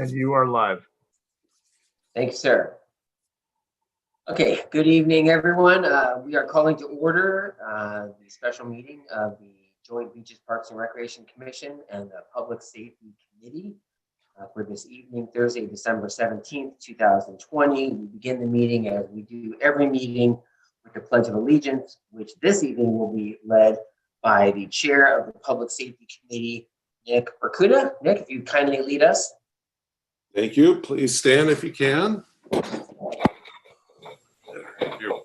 And you are live. Thank you, sir. Okay, good evening, everyone. We are calling to order the special meeting of the Joint Beaches, Parks and Recreation Commission and the Public Safety Committee for this evening, Thursday, December 17th, 2020. We begin the meeting as we do every meeting with the Pledge of Allegiance, which this evening will be led by the Chair of the Public Safety Committee, Nick Berkuda. Nick, if you kindly lead us. Thank you. Please stand if you can. Thank you.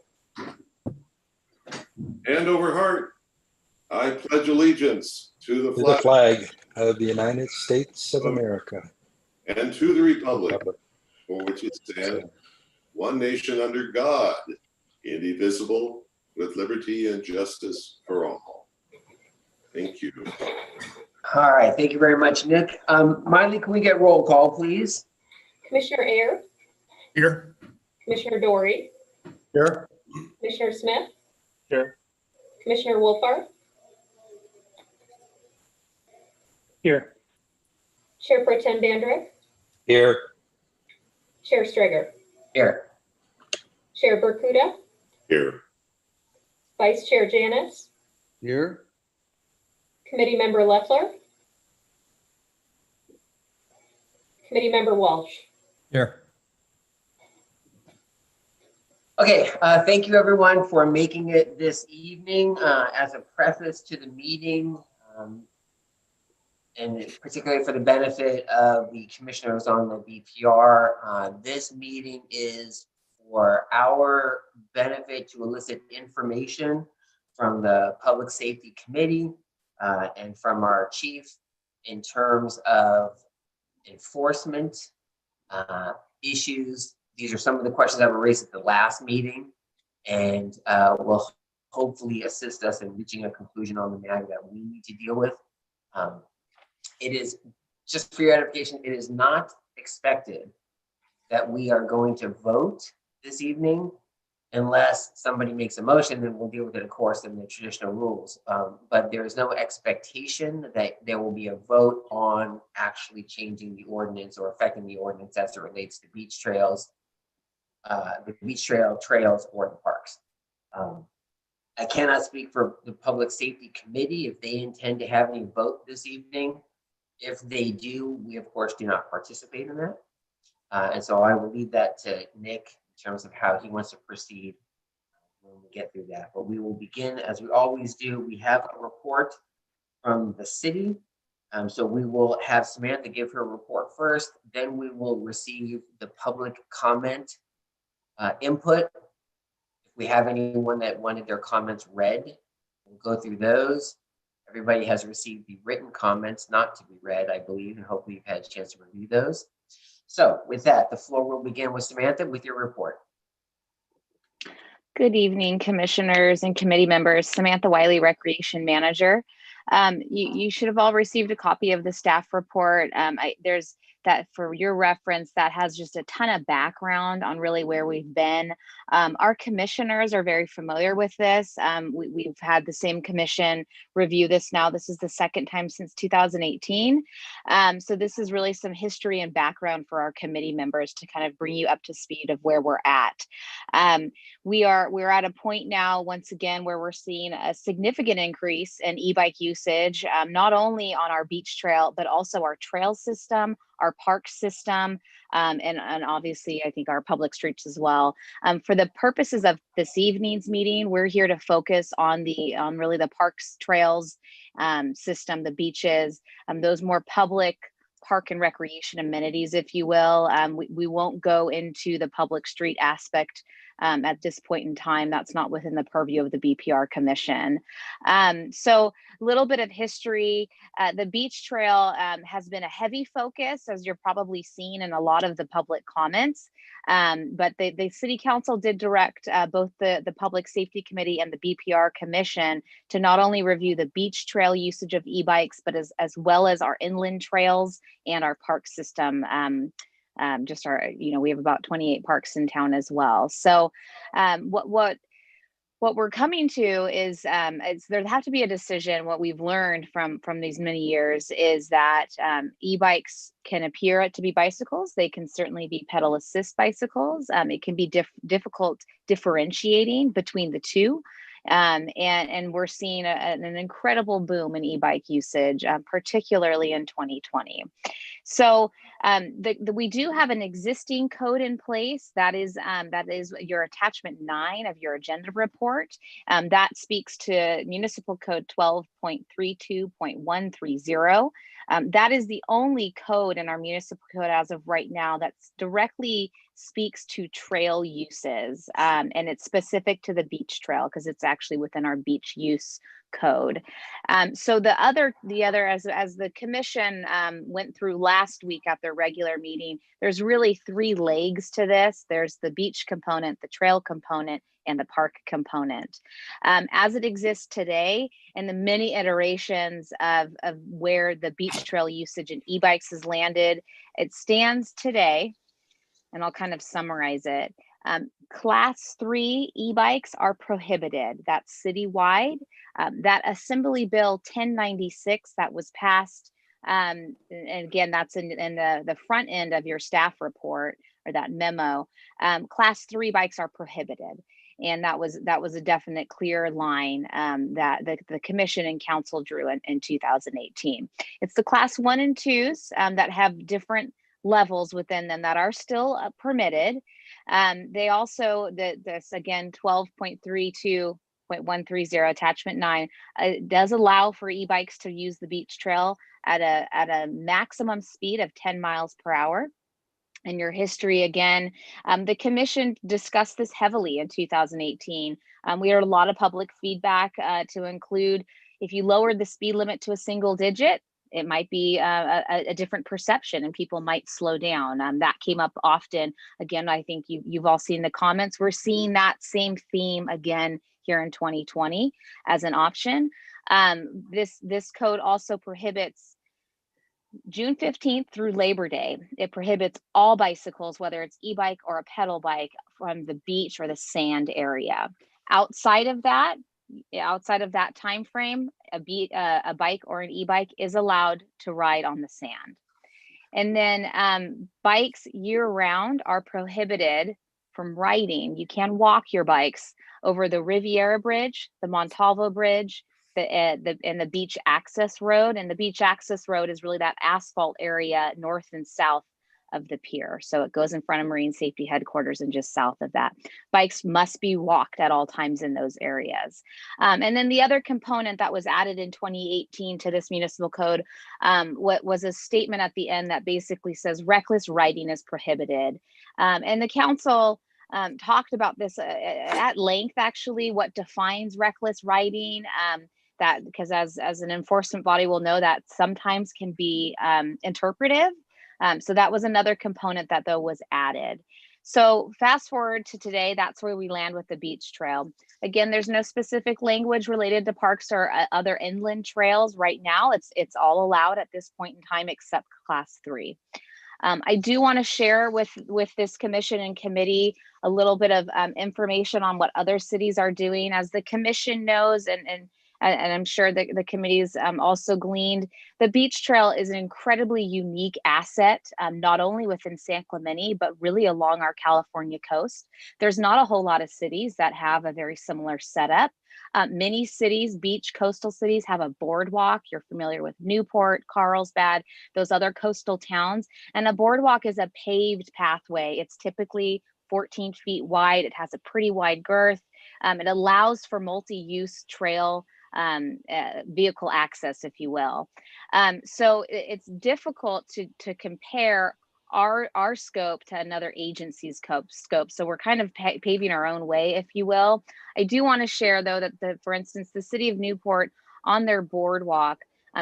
Hand over heart. I pledge allegiance to the flag of the United States of America and to the republic for which it stands, one nation under God, indivisible, with liberty and justice for all. Thank you. All right, thank you very much, Nick. Miley, can we get roll call, please? Commissioner Ayer. Here. Commissioner Dory. Here. Commissioner Smith. Here. Commissioner Wolfart. Here. Chair Pro Tem Bandrick. Here. Chair Striger. Here. Chair Berkuda. Here. Vice Chair Janis. Here. Committee Member Leffler. Committee Member Walsh. Here. Okay, thank you everyone for making it this evening. As a preface to the meeting, and particularly for the benefit of the commissioners on the BPR, this meeting is for our benefit to elicit information from the Public Safety Committee and from our chief in terms of enforcement issues. These are some of the questions that were raised at the last meeting and will hopefully assist us in reaching a conclusion on the matter that we need to deal with. It is, just for your edification, it is not expected that we are going to vote this evening unless somebody makes a motion, then we'll deal with it, of course, in the traditional rules. But there is no expectation that there will be a vote on actually changing the ordinance or affecting the ordinance as it relates to beach trails, the beach trails, or the parks. I cannot speak for the Public Safety Committee if they intend to have any vote this evening. If they do, we of course do not participate in that. And so I will leave that to Nick in terms of how he wants to proceed when we get through that. But we will begin as we always do. We have a report from the city. So we will have Samantha give her report first, then we will receive the public comment input. If we have anyone that wanted their comments read, we'll go through those. Everybody has received the written comments not to be read, I believe, and hopefully you've had a chance to review those. So with that, the floor will begin with Samantha with your report. Good evening, commissioners and committee members. Samantha Wiley, Recreation Manager. You should have all received a copy of the staff report. There's that for your reference, that has just a ton of background on really where we've been. Our commissioners are very familiar with this. We've had the same commission review this now. This is the second time since 2018. So this is really some history and background for our committee members to kind of bring you up to speed of where we're at. We're at a point now, once again, where we're seeing a significant increase in e-bike usage, not only on our beach trail, but also our trail system, our park system, and obviously I think our public streets as well. For the purposes of this evening's meeting, we're here to focus on really the parks, trails system, the beaches, those more public park and recreation amenities, if you will. We won't go into the public street aspect at this point in time. That's not within the purview of the BPR Commission. So a little bit of history. The beach trail has been a heavy focus, as you're probably seeing in a lot of the public comments. But the City Council did direct both the Public Safety Committee and the BPR Commission to not only review the beach trail usage of e-bikes, but as well as our inland trails and our park system. Just our, we have about 28 parks in town as well. So what what we're coming to is there have to be a decision. What we've learned from these many years is that e-bikes can appear to be bicycles. They can certainly be pedal assist bicycles. It can be difficult differentiating between the two. And we're seeing an incredible boom in e-bike usage, particularly in 2020. So we do have an existing code in place that is your attachment 9 of your agenda report. That speaks to municipal code 12.32.130. That is the only code in our municipal code as of right now that directly speaks to trail uses, and it's specific to the beach trail because it's actually within our beach use code. So the other as the commission went through last week at their regular meeting, there's really 3 legs to this. There's the beach component, the trail component, and the park component. As it exists today, and the many iterations of where the beach trail usage in e-bikes has landed, it stands today, and I'll kind of summarize it. Class 3 e-bikes are prohibited. That's citywide. That Assembly Bill 1096 that was passed, and again, that's in the front end of your staff report or that memo. Class 3 bikes are prohibited. And that was a definite clear line that the commission and council drew in 2018. It's the class 1 and 2s that have different levels within them that are still permitted. They also, this again, 12.32.130 attachment 9 does allow for e-bikes to use the beach trail at a maximum speed of 10 miles per hour. In your history, again, the commission discussed this heavily in 2018. We heard a lot of public feedback to include if you lowered the speed limit to a single digit, it might be a different perception and people might slow down. That came up often. Again, I think you've all seen the comments. We're seeing that same theme again here in 2020 as an option. This code also prohibits June 15th through Labor Day. It prohibits all bicycles, whether it's e-bike or a pedal bike, from the beach or the sand area. Outside of that time frame, a bike or an e-bike is allowed to ride on the sand. And then bikes year-round are prohibited from riding. You can walk your bikes over the Riviera Bridge, the Montalvo Bridge, and the beach access road. And the beach access road is really that asphalt area north and south of the pier. So it goes in front of Marine Safety Headquarters and just south of that. Bikes must be walked at all times in those areas. And then the other component that was added in 2018 to this municipal code what was a statement at the end that basically says reckless riding is prohibited. And the council talked about this at length, actually, what defines reckless riding. That because as an enforcement body, we'll know that sometimes can be interpretive. So that was another component that though was added. So fast forward to today, that's where we land with the beach trail. Again, there's no specific language related to parks or other inland trails right now. It's all allowed at this point in time except class 3. I do want to share with this commission and committee a little bit of information on what other cities are doing. As the commission knows, and I'm sure that the committee's also gleaned, the beach trail is an incredibly unique asset, not only within San Clemente, but really along our California coast. There's not a whole lot of cities that have a very similar setup. Many cities, beach coastal cities, have a boardwalk. You're familiar with Newport, Carlsbad, those other coastal towns. And a boardwalk is a paved pathway. It's typically 14 feet wide. It has a pretty wide girth. It allows for multi-use trail vehicle access, if you will. So it's difficult to compare our scope to another agency's scope. So we're kind of paving our own way, if you will. I do want to share though that for instance, the city of Newport on their boardwalk,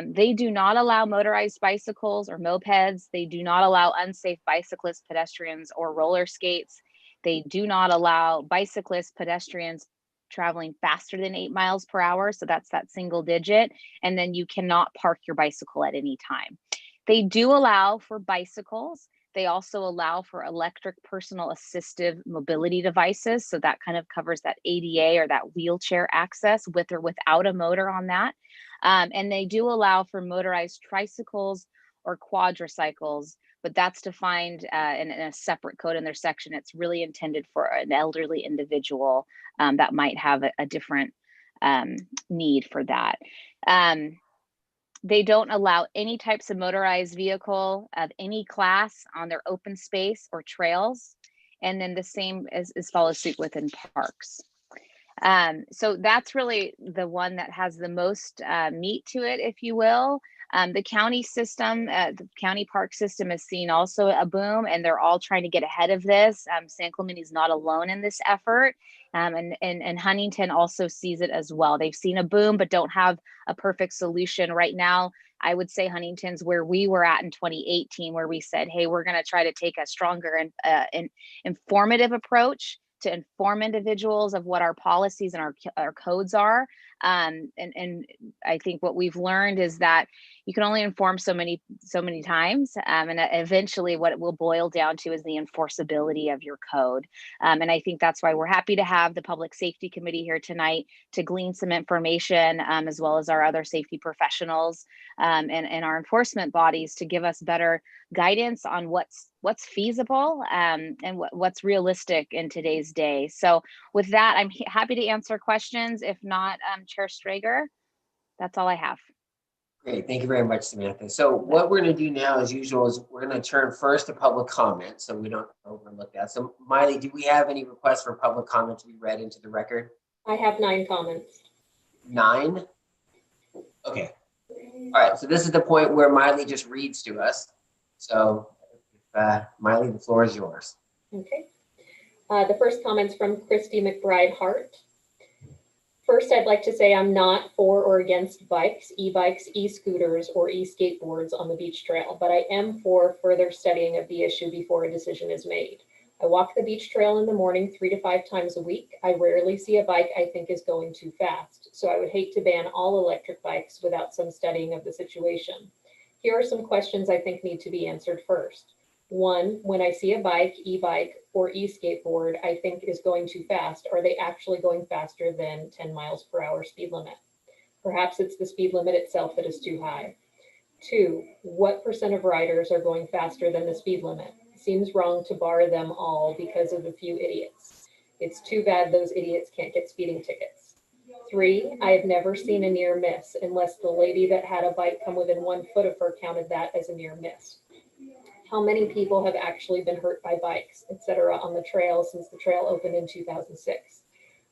they do not allow motorized bicycles or mopeds. They do not allow unsafe bicyclists, pedestrians, or roller skates. They do not allow bicyclists, pedestrians traveling faster than 8 miles per hour. So that's that single digit. And then you cannot park your bicycle at any time. They do allow for bicycles. They also allow for electric personal assistive mobility devices. So that kind of covers that ADA or that wheelchair access with or without a motor on that. And they do allow for motorized tricycles or quadricycles, but that's defined in a separate code in their section. It's really intended for an elderly individual that might have a different need for that. They don't allow any types of motorized vehicle of any class on their open space or trails. And then the same as follows suit within parks. So that's really the one that has the most meat to it, if you will. The county system, the county park system has seen also a boom, and they're all trying to get ahead of this. San Clemente is not alone in this effort. And Huntington also sees it as well. They've seen a boom, but don't have a perfect solution right now. I would say Huntington's where we were at in 2018, where we said, hey, we're going to try to take a stronger and informative approach to inform individuals of what our policies and our codes are. And I think what we've learned is that you can only inform so many times. And eventually what it will boil down to is the enforceability of your code. And I think that's why we're happy to have the Public Safety Committee here tonight to glean some information, as well as our other safety professionals and our enforcement bodies to give us better guidance on what's feasible and what's realistic in today's day. So with that, I'm happy to answer questions. If not, Chair Strager, that's all I have. Great, thank you very much, Samantha. So what we're going to do now, as usual, is we're going to turn first to public comment, so we don't overlook that. So Miley, do we have any requests for public comment to be read into the record? I have 9 comments. 9? Okay. All right, so this is the point where Miley just reads to us. So Miley, the floor is yours. Okay. The first comment's from Christy McBride Hart. First, I'd like to say I'm not for or against bikes, e-bikes, e-scooters, or e-skateboards on the beach trail, but I am for further studying of the issue before a decision is made. I walk the beach trail in the morning 3 to 5 times a week. I rarely see a bike I think is going too fast, so I would hate to ban all electric bikes without some studying of the situation. Here are some questions I think need to be answered first. 1, when I see a bike, e-bike, or e-skateboard I think is going too fast, are they actually going faster than 10 miles per hour speed limit? Perhaps it's the speed limit itself that is too high. 2, what % of riders are going faster than the speed limit? Seems wrong to bar them all because of a few idiots. It's too bad those idiots can't get speeding tickets. 3, I have never seen a near miss unless the lady that had a bike come within 1 foot of her counted that as a near miss. How many people have actually been hurt by bikes, etc., on the trail since the trail opened in 2006?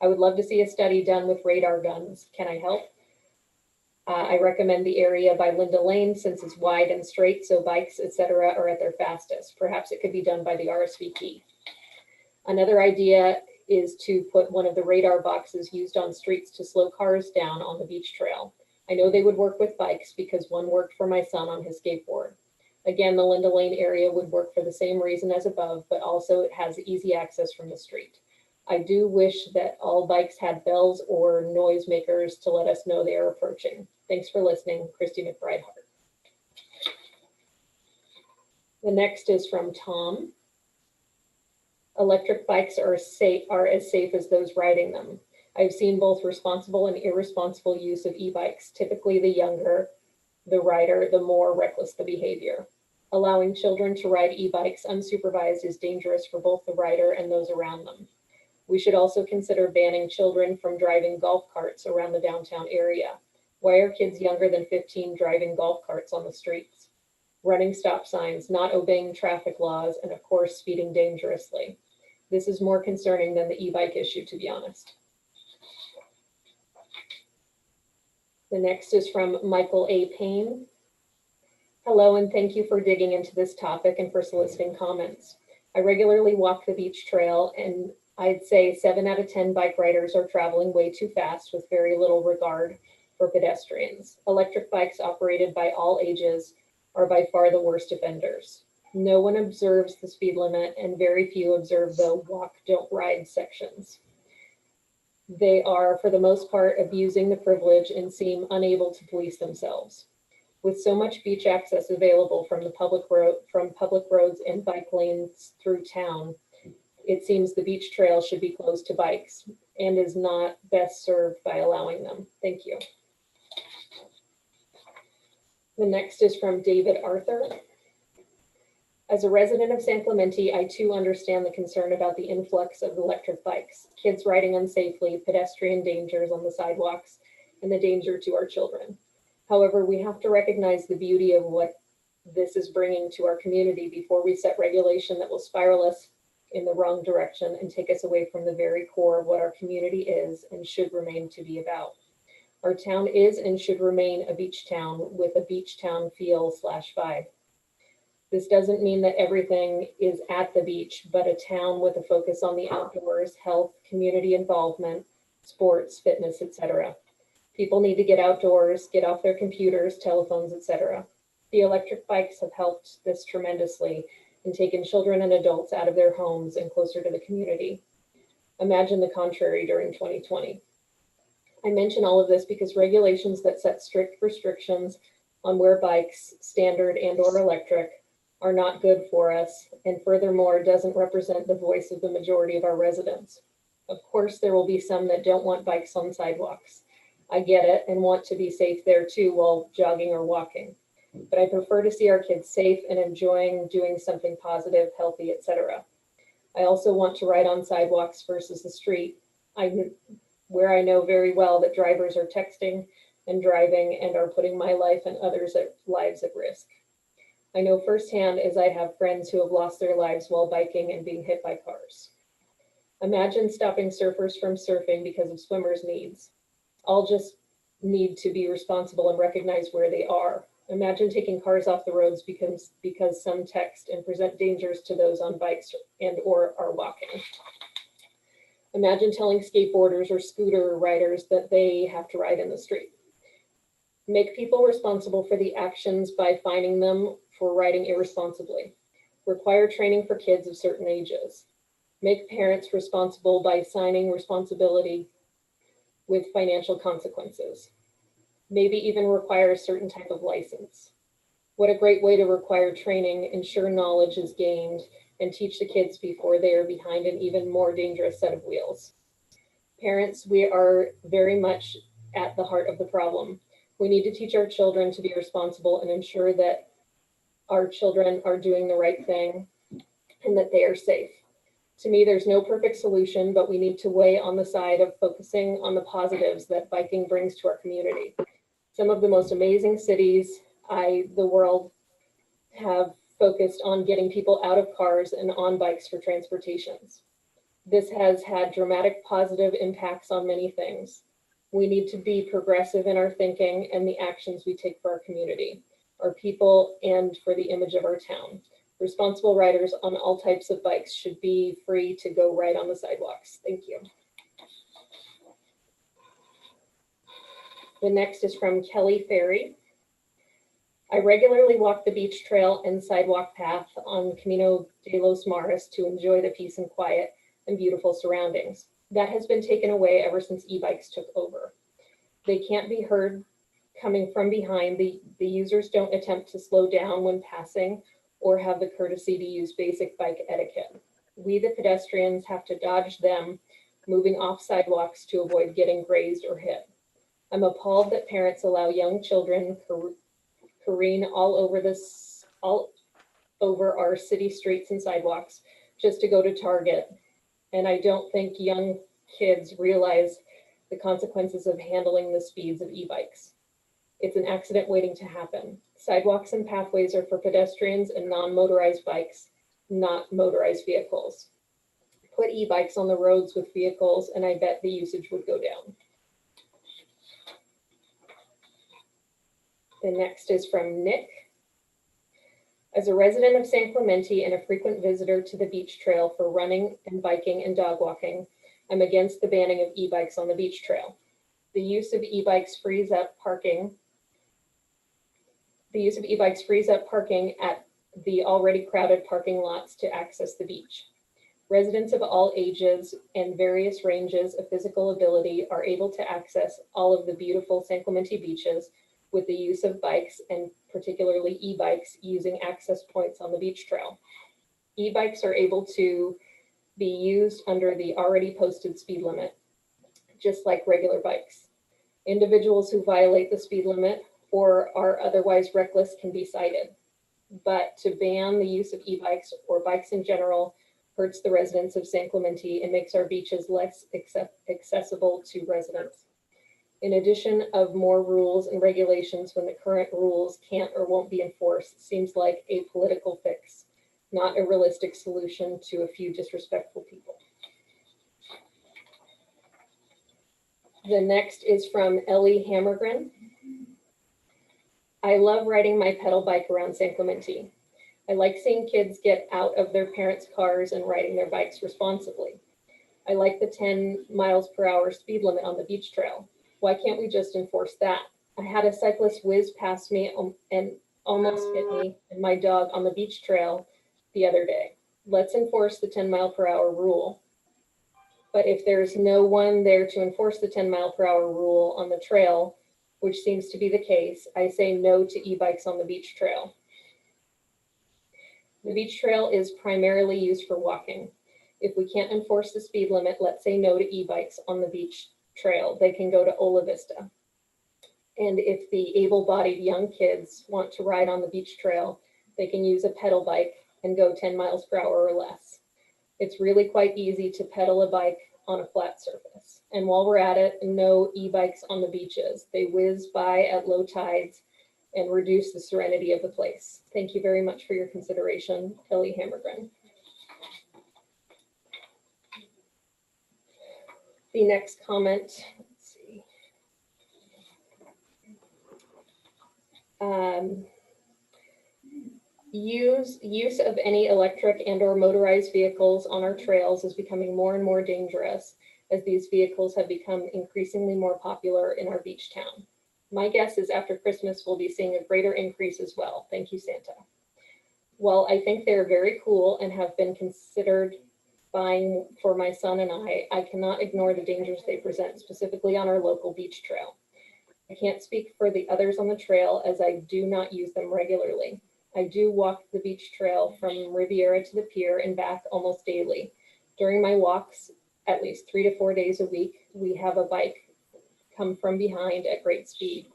I would love to see a study done with radar guns. Can I help? I recommend the area by Linda Lane since it's wide and straight, so bikes, etc., are at their fastest. Perhaps it could be done by the RSVP. Another idea is to put one of the radar boxes used on streets to slow cars down on the beach trail. I know they would work with bikes because one worked for my son on his skateboard. Again, the Linda Lane area would work for the same reason as above, but also it has easy access from the street. I do wish that all bikes had bells or noisemakers to let us know they are approaching. Thanks for listening, Christy McBride Hart. The next is from Tom. Electric bikes are as safe as those riding them. I've seen both responsible and irresponsible use of e-bikes. Typically, the younger the rider, the more reckless the behavior. Allowing children to ride e-bikes unsupervised is dangerous for both the rider and those around them. We should also consider banning children from driving golf carts around the downtown area. Why are kids younger than 15 driving golf carts on the streets? Running stop signs, not obeying traffic laws, and of course, speeding dangerously. This is more concerning than the e-bike issue, to be honest. The next is from Michael A. Payne. Hello, and thank you for digging into this topic and for soliciting comments. I regularly walk the beach trail, and I'd say 7 out of 10 bike riders are traveling way too fast with very little regard for pedestrians. Electric bikes operated by all ages are by far the worst offenders. No one observes the speed limit, and very few observe the walk, don't ride sections. They are, for the most part, abusing the privilege and seem unable to police themselves. With so much beach access available from public roads and bike lanes through town, it seems the beach trail should be closed to bikes and is not best served by allowing them. Thank you. The next is from David Arthur. As a resident of San Clemente, I too understand the concern about the influx of electric bikes, kids riding unsafely, pedestrian dangers on the sidewalks, and the danger to our children. However, we have to recognize the beauty of what this is bringing to our community before we set regulation that will spiral us in the wrong direction and take us away from the very core of what our community is and should remain to be about. Our town is and should remain a beach town with a beach town feel/vibe. This doesn't mean that everything is at the beach, but a town with a focus on the outdoors, health, community involvement, sports, fitness, etc. People need to get outdoors, get off their computers, telephones, etc. The electric bikes have helped this tremendously and taken children and adults out of their homes and closer to the community. Imagine the contrary during 2020. I mention all of this because regulations that set strict restrictions on where bikes, standard and/or electric, are not good for us, and furthermore doesn't represent the voice of the majority of our residents. Of course, there will be some that don't want bikes on sidewalks. I get it and want to be safe there too while jogging or walking. But I prefer to see our kids safe and enjoying doing something positive, healthy, etc. I also want to ride on sidewalks versus the street, where I know very well that drivers are texting and driving and are putting my life and others' lives at risk. I know firsthand as I have friends who have lost their lives while biking and being hit by cars. Imagine stopping surfers from surfing because of swimmers' needs. All just need to be responsible and recognize where they are. Imagine taking cars off the roads because some text and present dangers to those on bikes and/or are walking. Imagine telling skateboarders or scooter riders that they have to ride in the street. Make people responsible for the actions by fining them for riding irresponsibly. Require training for kids of certain ages. Make parents responsible by signing responsibility with financial consequences. Maybe even require a certain type of license. What a great way to require training, ensure knowledge is gained, and teach the kids before they are behind an even more dangerous set of wheels. Parents, we are very much at the heart of the problem. We need to teach our children to be responsible and ensure that our children are doing the right thing and that they are safe. To me, there's no perfect solution, but we need to weigh on the side of focusing on the positives that biking brings to our community. Some of the most amazing cities the world have focused on getting people out of cars and on bikes for transportations. This has had dramatic positive impacts on many things. We need to be progressive in our thinking and the actions we take for our community, our people, and for the image of our town. Responsible riders on all types of bikes should be free to go ride on the sidewalks. Thank you. The next is from Kelly Ferry. I regularly walk the beach trail and sidewalk path on Camino de los Mares to enjoy the peace and quiet and beautiful surroundings. That has been taken away ever since e-bikes took over. They can't be heard coming from behind. The users don't attempt to slow down when passing or have the courtesy to use basic bike etiquette. We, the pedestrians, have to dodge them moving off sidewalks to avoid getting grazed or hit. I'm appalled that parents allow young children careen all over our city streets and sidewalks just to go to Target. And I don't think young kids realize the consequences of handling the speeds of e-bikes. It's an accident waiting to happen. Sidewalks and pathways are for pedestrians and non-motorized bikes, not motorized vehicles. Put e-bikes on the roads with vehicles and I bet the usage would go down. The next is from Nick. As a resident of San Clemente and a frequent visitor to the beach trail for running and biking and dog walking, I'm against the banning of e-bikes on the beach trail. The use of e-bikes frees up parking at the already crowded parking lots to access the beach. Residents of all ages and various ranges of physical ability are able to access all of the beautiful San Clemente beaches with the use of bikes and particularly e-bikes using access points on the beach trail. E-bikes are able to be used under the already posted speed limit, just like regular bikes. Individuals who violate the speed limit or are otherwise reckless can be cited. But to ban the use of e-bikes or bikes in general hurts the residents of San Clemente and makes our beaches less accessible to residents. In addition of more rules and regulations when the current rules can't or won't be enforced seems like a political fix, not a realistic solution to a few disrespectful people. The next is from Ellie Hammergren. I love riding my pedal bike around San Clemente. I like seeing kids get out of their parents' cars and riding their bikes responsibly. I like the 10 miles per hour speed limit on the beach trail. Why can't we just enforce that? I had a cyclist whiz past me and almost hit me and my dog on the beach trail the other day. Let's enforce the 10 mile per hour rule. But if there's no one there to enforce the 10 mile per hour rule on the trail, which seems to be the case, I say no to e-bikes on the beach trail. The beach trail is primarily used for walking. If we can't enforce the speed limit, let's say no to e-bikes on the beach trail. They can go to Ola Vista. And if the able-bodied young kids want to ride on the beach trail, they can use a pedal bike and go 10 miles per hour or less. It's really quite easy to pedal a bike on a flat surface. And while we're at it, no e-bikes on the beaches. They whiz by at low tides and reduce the serenity of the place. Thank you very much for your consideration, Ellie Hammergren. The next comment, let's see. Use of any electric and or motorized vehicles on our trails is becoming more and more dangerous as these vehicles have become increasingly more popular in our beach town. My guess is after Christmas, we'll be seeing a greater increase as well. Thank you, Santa. While I think they're very cool and have been considered buying for my son and I cannot ignore the dangers they present, specifically on our local beach trail. I can't speak for the others on the trail as I do not use them regularly. I do walk the beach trail from Riviera to the pier and back almost daily. During my walks, at least 3 to 4 days a week, we have a bike come from behind at great speed.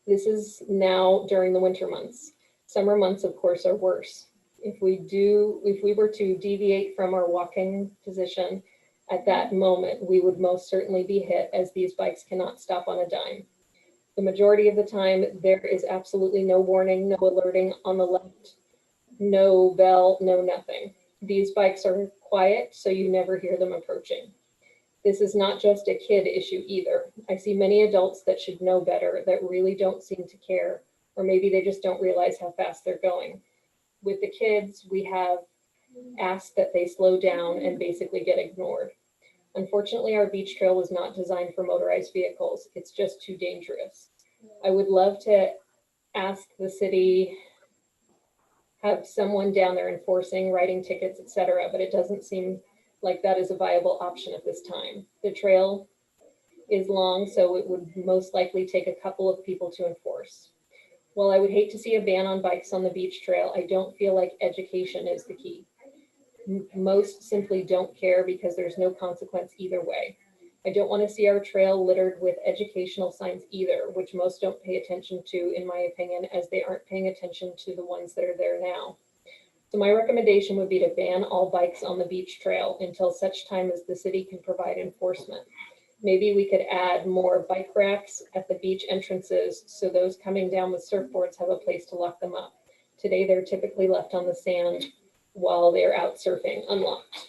This is now during the winter months. Summer months, of course, are worse. If we were to deviate from our walking position at that moment, we would most certainly be hit as these bikes cannot stop on a dime. The majority of the time, there is absolutely no warning, no alerting on the left, no bell, no nothing. These bikes are quiet, so you never hear them approaching. This is not just a kid issue either. I see many adults that should know better that really don't seem to care, or maybe they just don't realize how fast they're going. With the kids, we have asked that they slow down and basically get ignored. Unfortunately, our beach trail was not designed for motorized vehicles. It's just too dangerous. I would love to ask the city, have someone down there enforcing, writing tickets, etc., but it doesn't seem like that is a viable option at this time. The trail is long, so it would most likely take a couple of people to enforce. While I would hate to see a ban on bikes on the beach trail, I don't feel like education is the key. Most simply don't care because there's no consequence either way. I don't want to see our trail littered with educational signs either, which most don't pay attention to, in my opinion, as they aren't paying attention to the ones that are there now. So my recommendation would be to ban all bikes on the beach trail until such time as the city can provide enforcement. Maybe we could add more bike racks at the beach entrances so those coming down with surfboards have a place to lock them up. Today, they're typically left on the sand while they're out surfing, unlocked.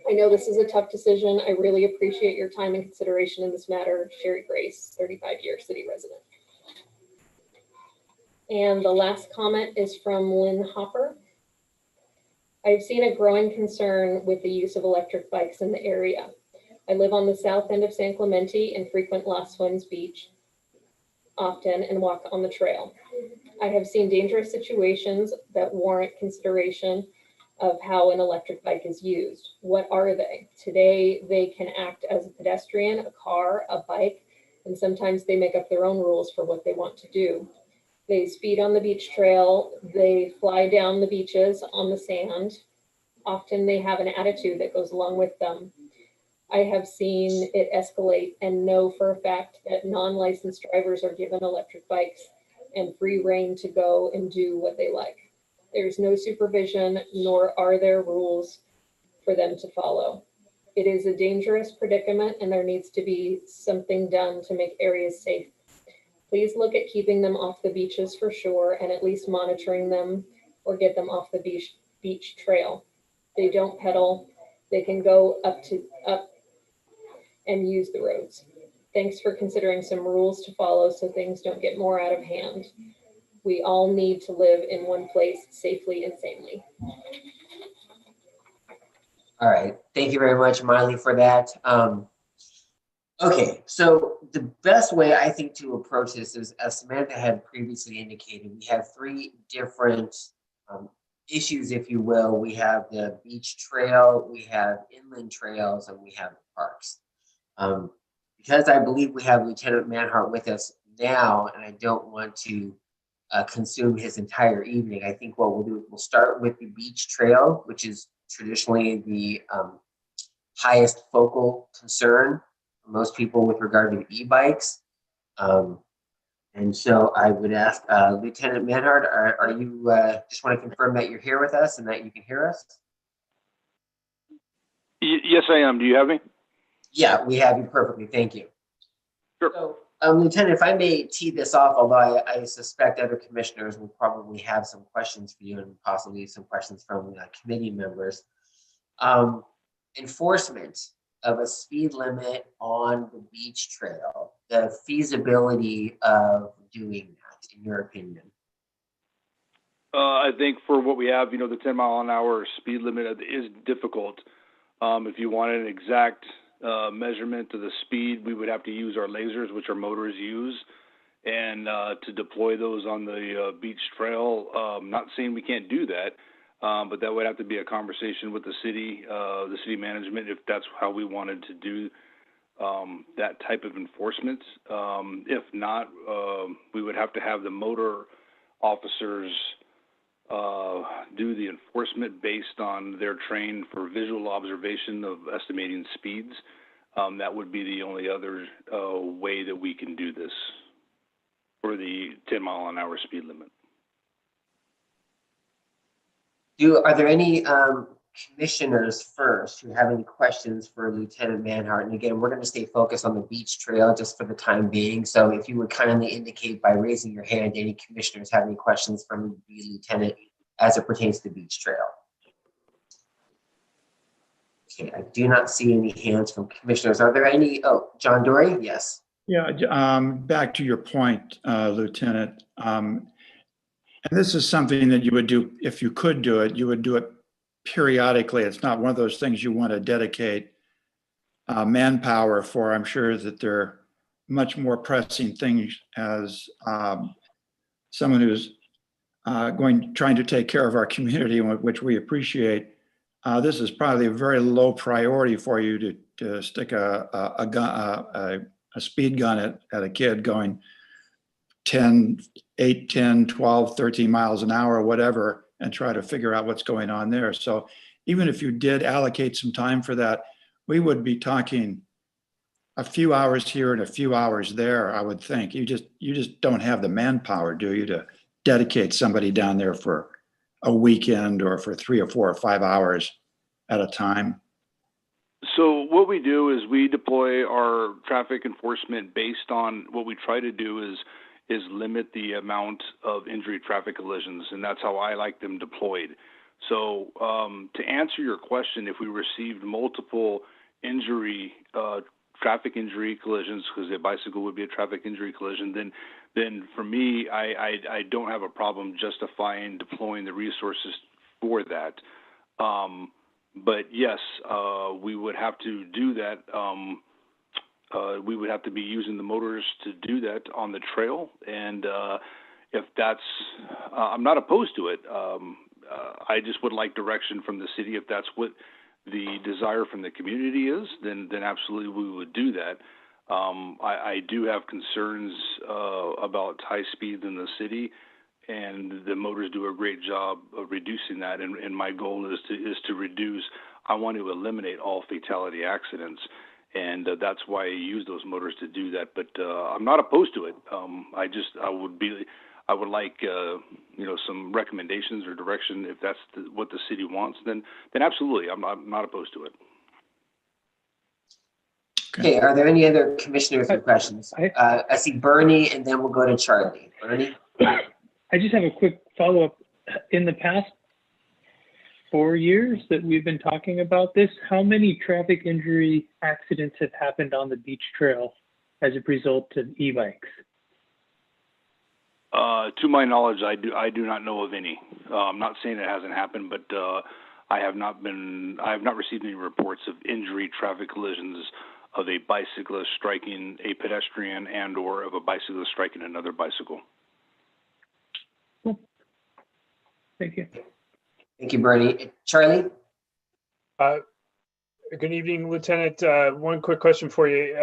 I know this is a tough decision. I really appreciate your time and consideration in this matter. Sherry Grace, 35-year city resident. And the last comment is from Lynn Hopper. I've seen a growing concern with the use of electric bikes in the area. I live on the south end of San Clemente and frequent Las Fuentes Beach often and walk on the trail. I have seen dangerous situations that warrant consideration of how an electric bike is used. What are they? Today, they can act as a pedestrian, a car, a bike, and sometimes they make up their own rules for what they want to do. They speed on the beach trail, they fly down the beaches on the sand. Often they have an attitude that goes along with them. I have seen it escalate and know for a fact that non-licensed drivers are given electric bikes and free rein to go and do what they like. There's no supervision, nor are there rules for them to follow. It is a dangerous predicament, and there needs to be something done to make areas safe. Please look at keeping them off the beaches for sure, and at least monitoring them or get them off the beach trail. They don't pedal. They can go up and use the roads. Thanks for considering some rules to follow so things don't get more out of hand. We all need to live in one place safely and sanely. All right, thank you very much, Miley, for that. Okay, so the best way I think to approach this is, as Samantha had previously indicated, we have three different issues, if you will. We have the beach trail, we have inland trails, and we have parks. Because I believe we have Lieutenant Manhart with us now, and I don't want to consume his entire evening, I think what we'll do is we'll start with the beach trail, which is traditionally the highest focal concern for most people with regard to e-bikes. And so I would ask Lieutenant Manhart, are you just want to confirm that you're here with us and that you can hear us? Yes, I am. Do you have me? Yeah, we have you perfectly. Thank you. Sure. So, Lieutenant, if I may tee this off, although I suspect other commissioners will probably have some questions for you and possibly some questions from committee members. Enforcement of a speed limit on the beach trail, the feasibility of doing that, in your opinion? I think for what we have, the 10-mile-an-hour speed limit is difficult. If you wanted an exact measurement of the speed, we would have to use our lasers, which our motors use, and to deploy those on the beach trail. Not saying we can't do that, but that would have to be a conversation with the city management, if that's how we wanted to do that type of enforcement. If not, we would have to have the motor officers do the enforcement based on their trained for visual observation of estimating speeds. That would be the only other way that we can do this for the 10-mile-an-hour speed limit. Are there any commissioners first who have any questions for Lieutenant Manhart? And again, we're going to stay focused on the beach trail just for the time being. So if you would kindly indicate by raising your hand, any commissioners have any questions from the lieutenant as it pertains to the beach trail. Okay, I do not see any hands from commissioners. Are there any? Oh, John Dory, yes. Yeah, back to your point, Lieutenant. And this is something that you would do, if you could do it, you would do it periodically. It's not one of those things you want to dedicate manpower for. I'm sure that there are much more pressing things as someone who's trying to take care of our community, which we appreciate. This is probably a very low priority for you to stick a speed gun at a kid going 8, 10, 12, 13 miles an hour, whatever, and try to figure out what's going on there. So even if you did allocate some time for that, we would be talking a few hours here and a few hours there, I would think. You just don't have the manpower, do you, to dedicate somebody down there for a weekend or for 3 or 4 or 5 hours at a time? So what we do is we deploy our traffic enforcement based on what we try to do is limit the amount of injury traffic collisions, and that's how I like them deployed. So to answer your question, if we received multiple traffic injury collisions, because a bicycle would be a traffic injury collision, then for me, I don't have a problem justifying deploying the resources for that. But yes, we would have to do that. We would have to be using the motors to do that on the trail. And if that's, I'm not opposed to it. I just would like direction from the city. If that's what the desire from the community is, then absolutely we would do that. I do have concerns about high speed in the city, and the motors do a great job of reducing that. And my goal is to reduce. I want to eliminate all fatality accidents, and that's why I use those motors to do that. But I'm not opposed to it. I would like some recommendations or direction. If that's what the city wants, then absolutely, I'm not opposed to it. Okay, are there any other commissioners with questions? I see Bernie, and then we'll go to Charlie. Bernie? I just have a quick follow-up. In the past 4 years that we've been talking about this, how many traffic injury accidents have happened on the beach trail as a result of e-bikes? To my knowledge, I do not know of any. I'm not saying it hasn't happened, but I have not received any reports of injury, traffic collisions of a bicyclist striking a pedestrian and/or of a bicyclist striking another bicycle. Cool. Thank you. Thank you, Bernie. Charlie? Good evening, Lieutenant. One quick question for you.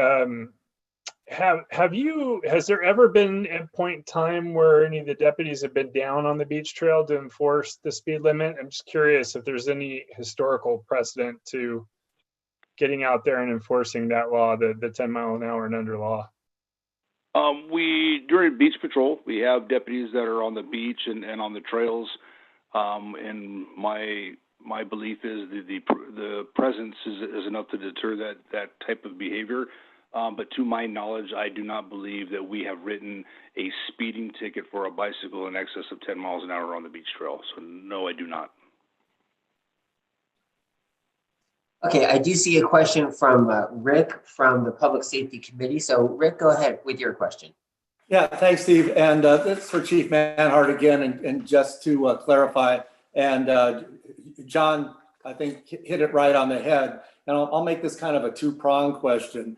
Has there ever been a point in time where any of the deputies have been down on the beach trail to enforce the speed limit? I'm just curious if there's any historical precedent to getting out there and enforcing that law, the 10 mile an hour and under law. During beach patrol, we have deputies that are on the beach and on the trails. And my belief is the presence is enough to deter that type of behavior. But to my knowledge, I do not believe that we have written a speeding ticket for a bicycle in excess of 10 miles an hour on the beach trail. So no, I do not. Okay, I do see a question from Rick from the Public Safety Committee. So Rick, go ahead with your question. Yeah, thanks, Steve. And this is for Chief Manhart again, and just to clarify, and John, I think, hit it right on the head. And I'll make this kind of a two-pronged question,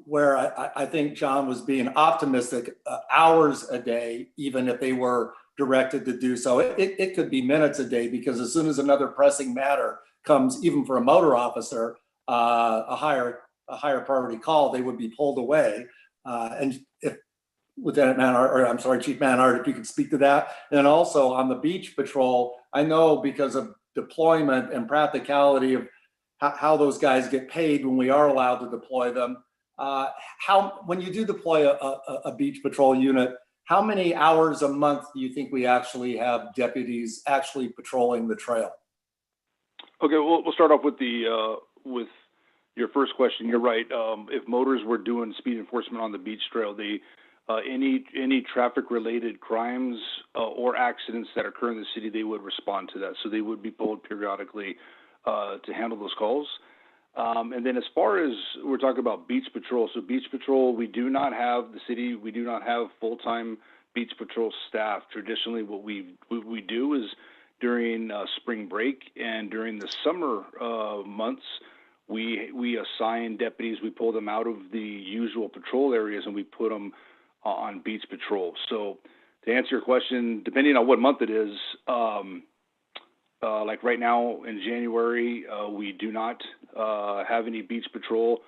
where I think John was being optimistic, hours a day, even if they were directed to do so. It could be minutes a day, because as soon as another pressing matter comes, even for a motor officer, a higher priority call, they would be pulled away. And if Lieutenant Manhart, or I'm sorry, Chief Manhart, if you could speak to that. And then also on the beach patrol, I know because of deployment and practicality of how those guys get paid when we are allowed to deploy them, when you do deploy a beach patrol unit, how many hours a month do you think we actually have deputies actually patrolling the trail? Okay, well, we'll start off with with your first question. You're right. If motors were doing speed enforcement on the beach trail, any traffic-related crimes or accidents that occur in the city, they would respond to that. So they would be pulled periodically to handle those calls. And then as far as we're talking about beach patrol, so beach patrol, we do not have full-time beach patrol staff. Traditionally, what we do is during spring break and during the summer months, we assign deputies. We pull them out of the usual patrol areas and we put them on beach patrol. So to answer your question, depending on what month it is, like right now in January, we do not have any beach patrol.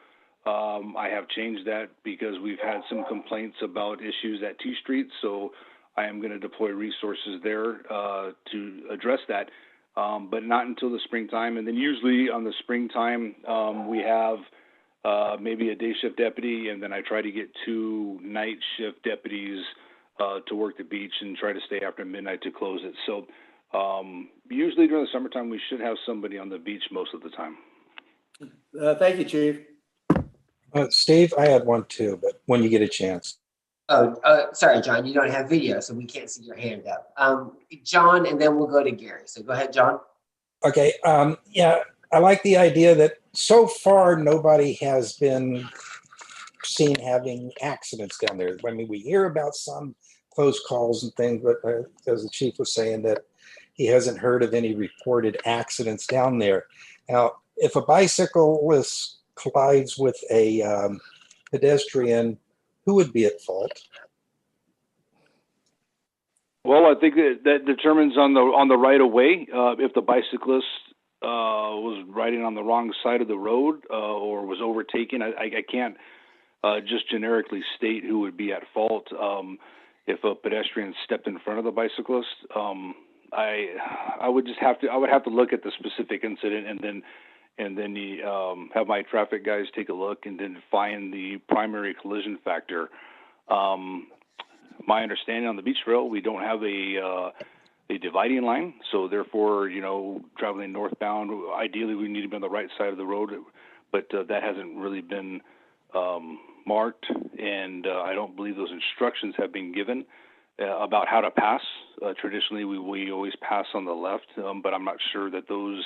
I have changed that because we've had some complaints about issues at T Street, so I am going to deploy resources there to address that, but not until the springtime. And then usually on the springtime, we have maybe a day shift deputy, and then I try to get 2 night shift deputies to work the beach and try to stay after midnight to close it. So usually during the summertime, we should have somebody on the beach most of the time. Thank you, Chief. Steve, I had one too, but when you get a chance. Sorry, John, you don't have video, so we can't see your hand up. John, and then we'll go to Gary. So go ahead, John. Okay. Yeah, I like the idea that so far nobody has been seen having accidents down there. I mean, we hear about some close calls and things, but as the chief was saying, that he hasn't heard of any reported accidents down there. Now, if a bicyclist collides with a pedestrian, who would be at fault? Well, I think that determines on the right of way. If the bicyclist was riding on the wrong side of the road or was overtaken, I can't just generically state who would be at fault if a pedestrian stepped in front of the bicyclist. I would have to look at the specific incident and then have my traffic guys take a look and then find the primary collision factor. My understanding on the beach trail, we don't have a dividing line, so therefore, you know, traveling northbound, ideally we need to be on the right side of the road, but that hasn't really been marked, and I don't believe those instructions have been given about how to pass. Traditionally, we always pass on the left, but I'm not sure that those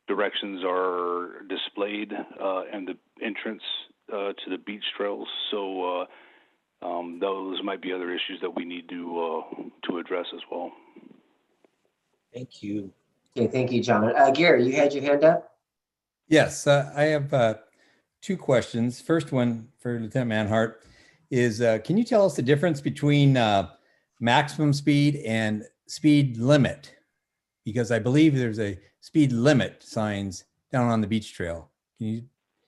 directions are displayed and the entrance to the beach trails. So those might be other issues that we need to address as well. Thank you. Okay, thank you, John. Gary, you had your hand up? Yes, I have two questions. First one for Lieutenant Manhart is, can you tell us the difference between maximum speed and speed limit? Because I believe there's a speed limit signs down on the beach trail. Can you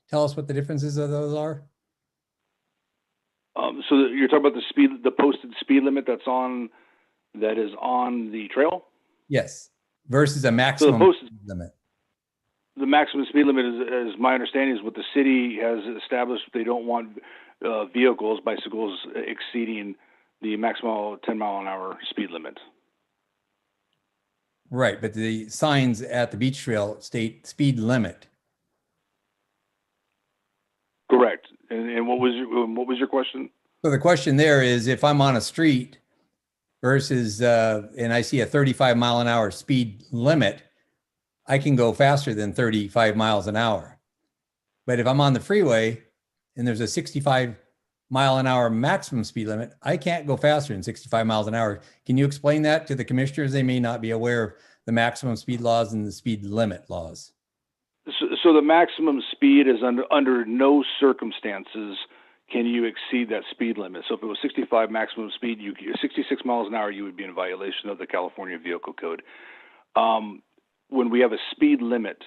tell us what the differences of those are? So you're talking about the posted speed limit that is on the trail? Yes, versus a maximum speed limit. The maximum speed limit is my understanding is what the city has established. They don't want bicycles exceeding the maximum 10-mile-an-hour speed limit. Right, but the signs at the beach trail state speed limit. Correct. And what was your question? So the question there is, if I'm on a street versus and I see a 35-mile-an-hour speed limit, I can go faster than 35 miles an hour. But if I'm on the freeway and there's a 65-mile-an-hour maximum speed limit, I can't go faster than 65 miles an hour. Can you explain that to the commissioners? They may not be aware of the maximum speed laws and the speed limit laws. So the maximum speed is under no circumstances can you exceed that speed limit. So if it was 65 maximum speed, 66 miles an hour, you would be in violation of the California Vehicle Code. When we have a speed limit,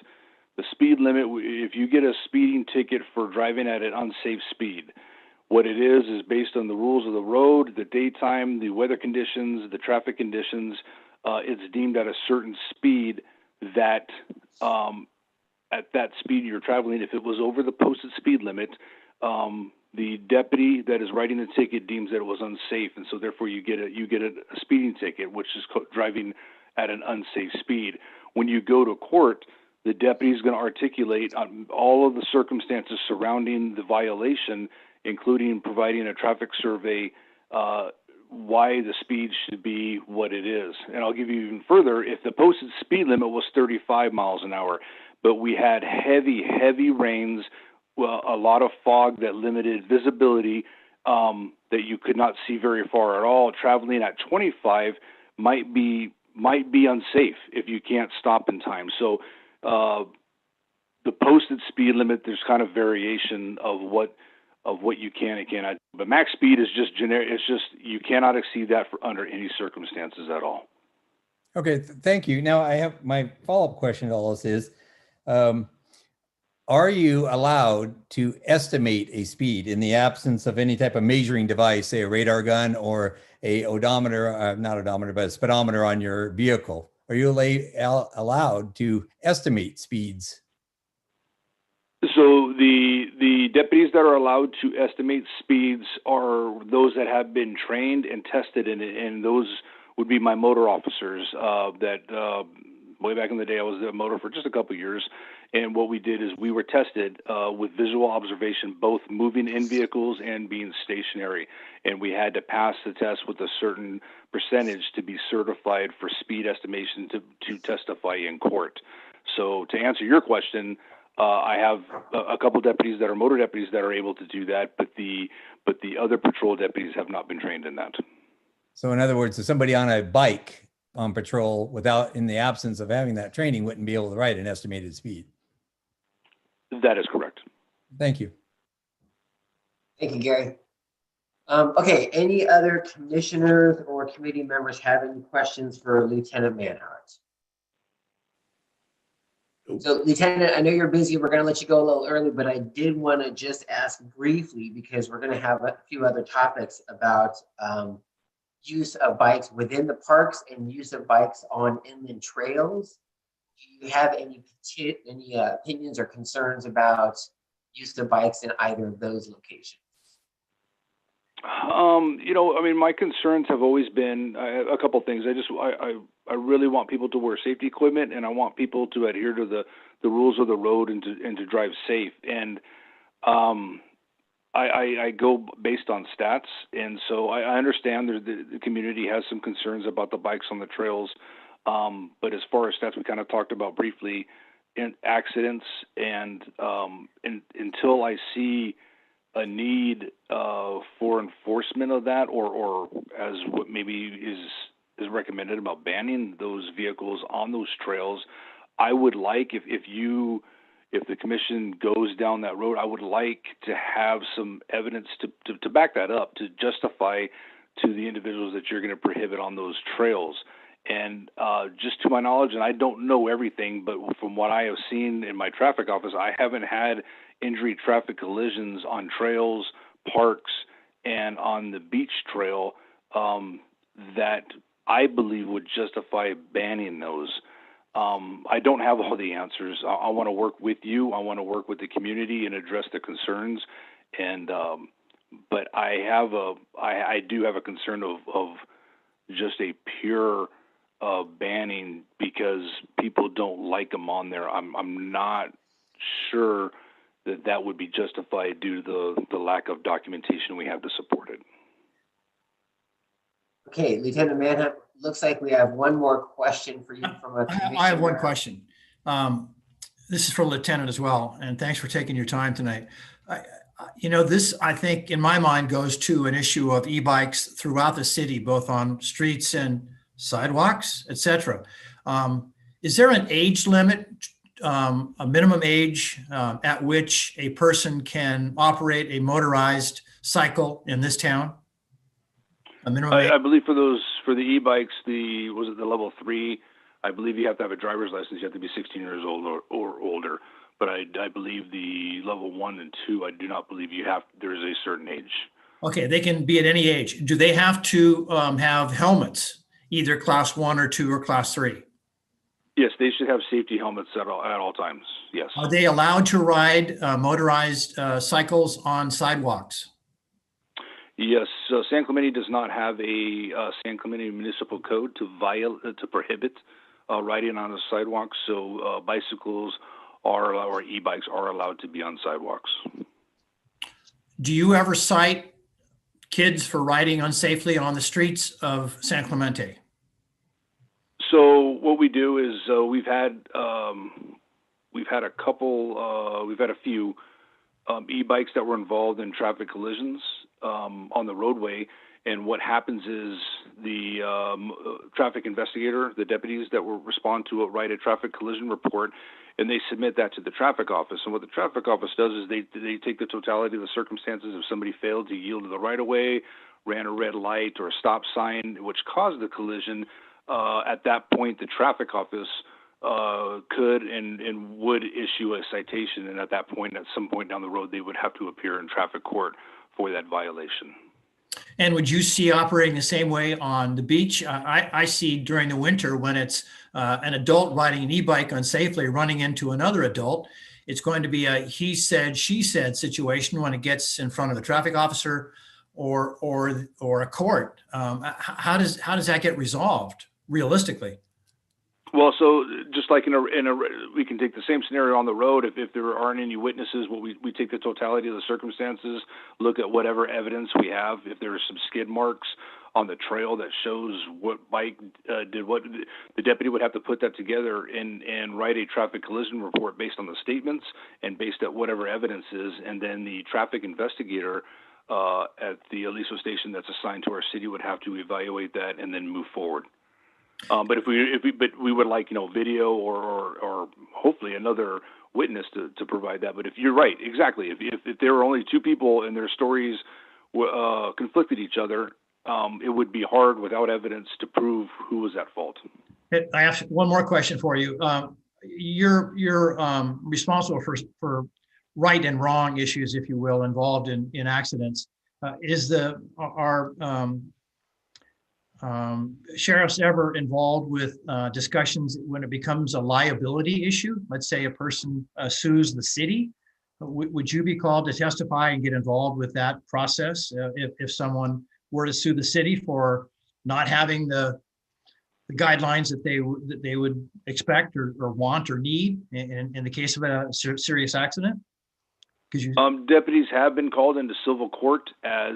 the speed limit, if you get a speeding ticket for driving at an unsafe speed, what it is based on the rules of the road, the daytime, the weather conditions, the traffic conditions. It's deemed at a certain speed that at that speed you're traveling, if it was over the posted speed limit, the deputy that is writing the ticket deems that it was unsafe, and so therefore you get a speeding ticket, which is driving at an unsafe speed. When you go to court, the deputy is going to articulate all of the circumstances surrounding the violation, including providing a traffic survey, why the speed should be what it is. And I'll give you even further, if the posted speed limit was 35 miles an hour, but we had heavy rains, a lot of fog that limited visibility, that you could not see very far at all, traveling at 25 might be unsafe if you can't stop in time. So the posted speed limit, there's kind of variation of what you can and cannot. But max speed is just generic. It's just you cannot exceed that under any circumstances at all. Okay, thank you. Now I have my follow-up question to all this is, are you allowed to estimate a speed in the absence of any type of measuring device, say a radar gun or a odometer, not odometer, but a speedometer on your vehicle? Are you allowed to estimate speeds? So the deputies that are allowed to estimate speeds are those that have been trained and tested in it, and those would be my motor officers. Way back in the day, I was a motor for just a couple of years, and what we did is we were tested with visual observation, both moving in vehicles and being stationary, and we had to pass the test with a certain percentage to be certified for speed estimation to testify in court. So to answer your question, I have a couple deputies that are motor deputies that are able to do that, but the other patrol deputies have not been trained in that. So in other words, if somebody on a bike on patrol in the absence of having that training wouldn't be able to write an estimated speed. That is correct. Thank you. Thank you, Gary. Okay, any other commissioners or committee members have any questions for Lieutenant Manhart? So Lieutenant, I know you're busy. We're going to let you go a little early, but I did want to just ask briefly, because we're going to have a few other topics about use of bikes within the parks and use of bikes on inland trails. Do you have any opinions or concerns about use of bikes in either of those locations? I mean, my concerns have always been a couple things. I really want people to wear safety equipment, and I want people to adhere to the rules of the road and to drive safe. And I go based on stats, and so I understand the community has some concerns about the bikes on the trails. But as far as stats, we kind of talked about briefly in accidents, and until I see a need for enforcement of that, or as what maybe is recommended about banning those vehicles on those trails, I would like, if the commission goes down that road, I would like to have some evidence to back that up, to justify to the individuals that you're going to prohibit on those trails. And just to my knowledge, and I don't know everything, but from what I have seen in my traffic office, I haven't had injury traffic collisions on trails, parks, and on the beach trail that I believe would justify banning those. I don't have all the answers. I want to work with you. I want to work with the community and address the concerns. And but I do have a concern of just a pure banning because people don't like them on there. I'm not sure that would be justified due to the lack of documentation we have to support it. Okay, Lieutenant Manhunt, looks like we have one more question for you from a commissioner. I have one question. This is for Lieutenant as well, and thanks for taking your time tonight. This, I think, in my mind, goes to an issue of e-bikes throughout the city, both on streets and sidewalks, etc. Is there an age limit, a minimum age at which a person can operate a motorized cycle in this town? A minimum age? I believe for the e-bikes, was it the level 3? I believe you have to have a driver's license. You have to be 16 years old or older. But I believe the level 1 and 2, I do not believe there is a certain age. Okay, they can be at any age. Do they have to have helmets, either class 1 or 2 or class 3? Yes, they should have safety helmets at all times. Yes. Are they allowed to ride motorized cycles on sidewalks? Yes. San Clemente does not have a San Clemente municipal code to prohibit riding on a sidewalk. So bicycles or e-bikes are allowed to be on sidewalks. Do you ever cite kids for riding unsafely on the streets of San Clemente? So what we do is we've had a few e-bikes that were involved in traffic collisions on the roadway. And what happens is the traffic investigator, the deputies that will respond to it, write a traffic collision report, and they submit that to the traffic office. And what the traffic office does is they take the totality of the circumstances. If somebody failed to yield to the right-of-way, ran a red light or a stop sign, which caused the collision, at that point, the traffic office could and would issue a citation. And at that point, at some point down the road, they would have to appear in traffic court for that violation. And would you see operating the same way on the beach? I see during the winter when it's an adult riding an e-bike unsafely running into another adult, it's going to be a he said, she said situation when it gets in front of the traffic officer or a court. How does that get resolved realistically? Well, so just like we can take the same scenario on the road. If there aren't any witnesses, we take the totality of the circumstances, look at whatever evidence we have. If there are some skid marks on the trail that shows what bike did what, the deputy would have to put that together and write a traffic collision report based on the statements and based on whatever evidence is. And then the traffic investigator at the Aliso station that's assigned to our city would have to evaluate that and then move forward. But we would like, video or hopefully another witness to provide that. But if you're right, exactly. If there were only two people and their stories conflicted each other, it would be hard without evidence to prove who was at fault. I have one more question for you. you're responsible for right and wrong issues, if you will, involved in accidents. Is our sheriffs ever involved with discussions when it becomes a liability issue? Let's say a person sues the city. Would you be called to testify and get involved with that process if someone were to sue the city for not having the guidelines that they would expect or want or need in the case of a serious accident? Deputies have been called into civil court as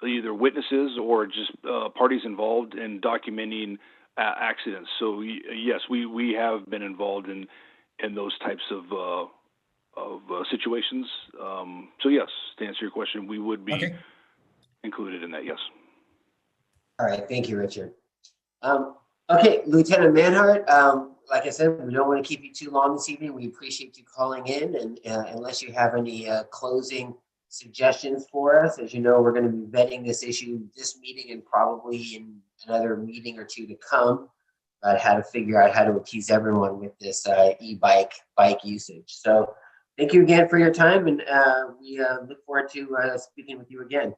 either witnesses or just parties involved in documenting accidents. So yes, we have been involved in those types of situations. So yes, to answer your question, we would be included in that. Yes. All right, thank you, Richard. Okay, Lieutenant Manhart, like I said, we don't want to keep you too long this evening. We appreciate you calling in, and unless you have any closing suggestions for us, as you know, we're going to be vetting this issue this meeting and probably in another meeting or two to come about how to figure out how to appease everyone with this bike usage. So thank you again for your time, and we look forward to speaking with you again.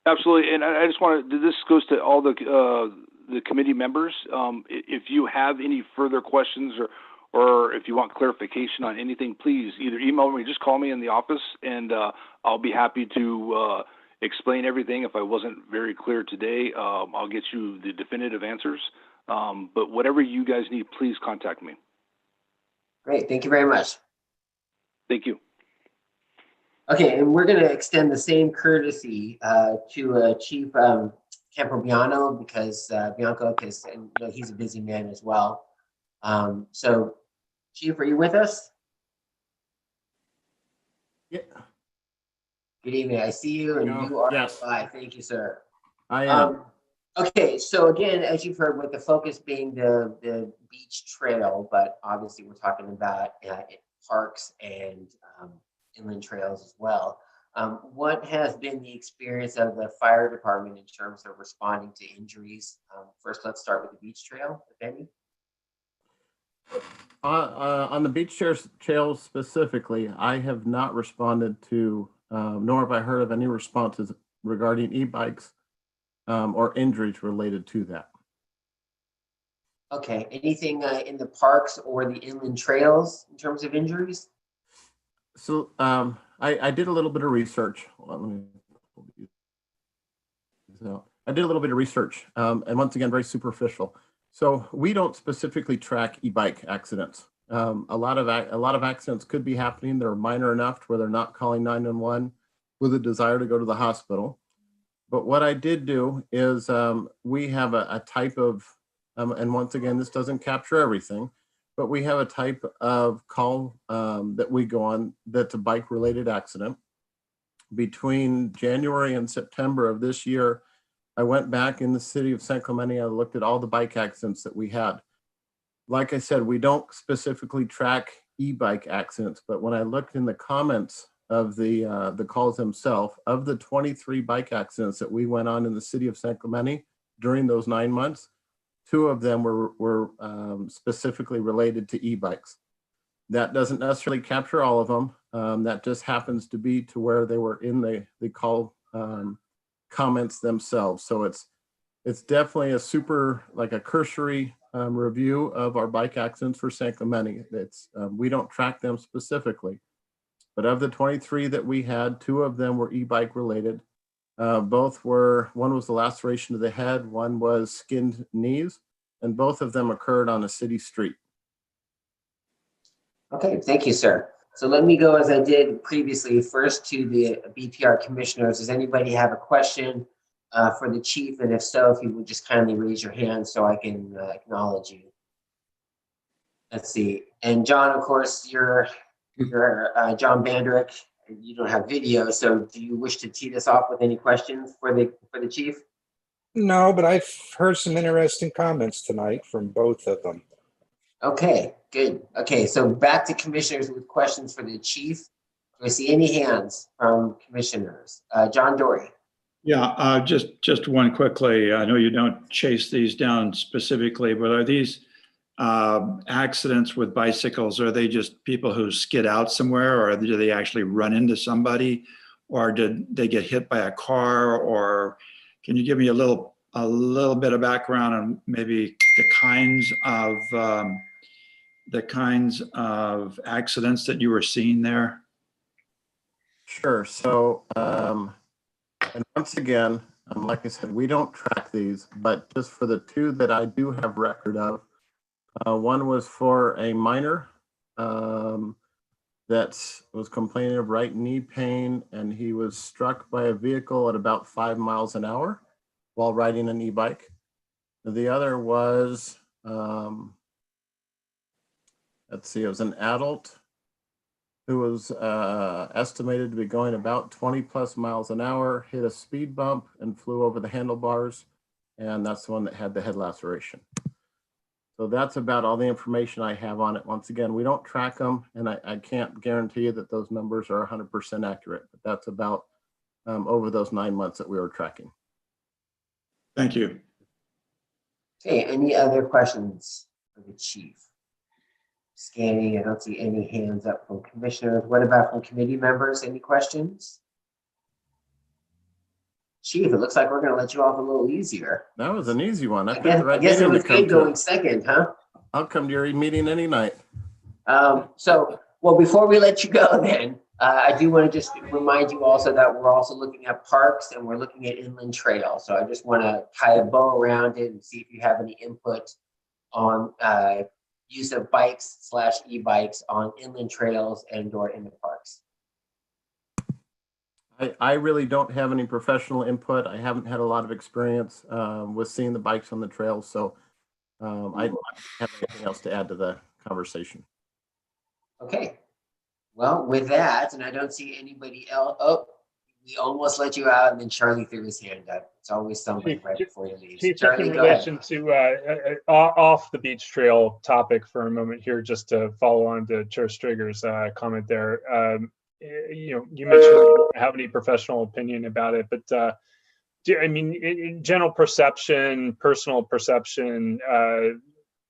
Absolutely, and I just want to. This goes to all the committee members. If you have any further questions or if you want clarification on anything, please either email me, or just call me in the office, and I'll be happy to explain everything. If I wasn't very clear today, I'll get you the definitive answers. But whatever you guys need, please contact me. Great, thank you very much. Thank you. Okay, and we're going to extend the same courtesy to Chief Campobiano because and, you know, he's a busy man as well. So, Chief, are you with us? Yeah. Good evening. I see you, and you are yes. live. Thank you, sir. I am. Okay, so again, as you've heard, with the focus being the beach trail, but obviously we're talking about parks and inland trails as well. What has been the experience of the fire department in terms of responding to injuries? First, let's start with the beach trail, if any. On the beach trail specifically, I have not responded to, nor have I heard of any responses regarding e-bikes or injuries related to that. Okay, anything in the parks or the inland trails in terms of injuries? So I did a little bit of research. I did a little bit of research, and once again, very superficial. So we don't specifically track e-bike accidents. A lot of accidents could be happening. They're minor enough where they're not calling 911 with a desire to go to the hospital. But what I did do is we have a type of, and once again, this doesn't capture everything, but we have a type of call that we go on that's a bike-related accident. Between January and September of this year, I went back in the city of San Clemente. I looked at all the bike accidents that we had. Like I said, we don't specifically track e-bike accidents, but when I looked in the comments of the calls themselves, of the 23 bike accidents that we went on in the city of San Clemente during those 9 months, 2 of them were specifically related to e-bikes. That doesn't necessarily capture all of them. That just happens to be to where they were in the call comments themselves. So it's definitely a cursory review of our bike accidents for San Clemente. We don't track them specifically, but of the 23 that we had, 2 of them were e-bike related. Both were, one was the laceration of the head, one was skinned knees, and both of them occurred on a city street. Okay, thank you, sir. So let me go as I did previously, first to the BPR commissioners. Does anybody have a question for the chief? And if so, if you would just kindly raise your hand so I can acknowledge you. Let's see. And John, of course, you're John Banderick. You don't have video, so do you wish to tee this off with any questions for the chief? No, but I've heard some interesting comments tonight from both of them. Okay, good. Okay, so back to commissioners with questions for the chief. Do I see any hands from commissioners? John Dory. Yeah, just one quickly. I know you don't chase these down specifically, but are these accidents with bicycles? Are they just people who skid out somewhere, or do they actually run into somebody, or did they get hit by a car? Or can you give me a little bit of background on maybe the kinds of accidents that you were seeing there? Sure. So, and once again, like I said, we don't track these, but just for the two that I do have record of, one was for a minor that was complaining of right knee pain, and he was struck by a vehicle at about 5 miles an hour while riding an e-bike. The other was, let's see, it was an adult who was estimated to be going about 20 plus miles an hour, hit a speed bump and flew over the handlebars. And that's the one that had the head laceration. So that's about all the information I have on it. Once again, we don't track them, and I can't guarantee you that those numbers are 100% accurate, but that's about over those 9 months that we were tracking. Thank you. Okay, any other questions for the chief? Scanning, I don't see any hands up from commissioners. What about from committee members? Any questions? Chief, it looks like we're going to let you off a little easier. That was an easy one. I guess it was good going second, huh? I'll come to your meeting any night. Well, before we let you go then, I do want to just remind you also that we're also looking at parks and we're looking at inland trails. So I just want to tie a bow around it and see if you have any input on use of bikes / e-bikes on inland trails and or in the parks. I really don't have any professional input. I haven't had a lot of experience with seeing the bikes on the trails, so I don't have anything else to add to the conversation. Okay. Well, with that, and I don't see anybody else. Oh, we almost let you out, and then Charlie threw his hand up. It's always somebody right before you leave. Chief, Charlie, in relation to off the beach trail topic for a moment here, just to follow on to Chair Striger's comment there. You mentioned you don't have any professional opinion about it, but in general perception, personal perception,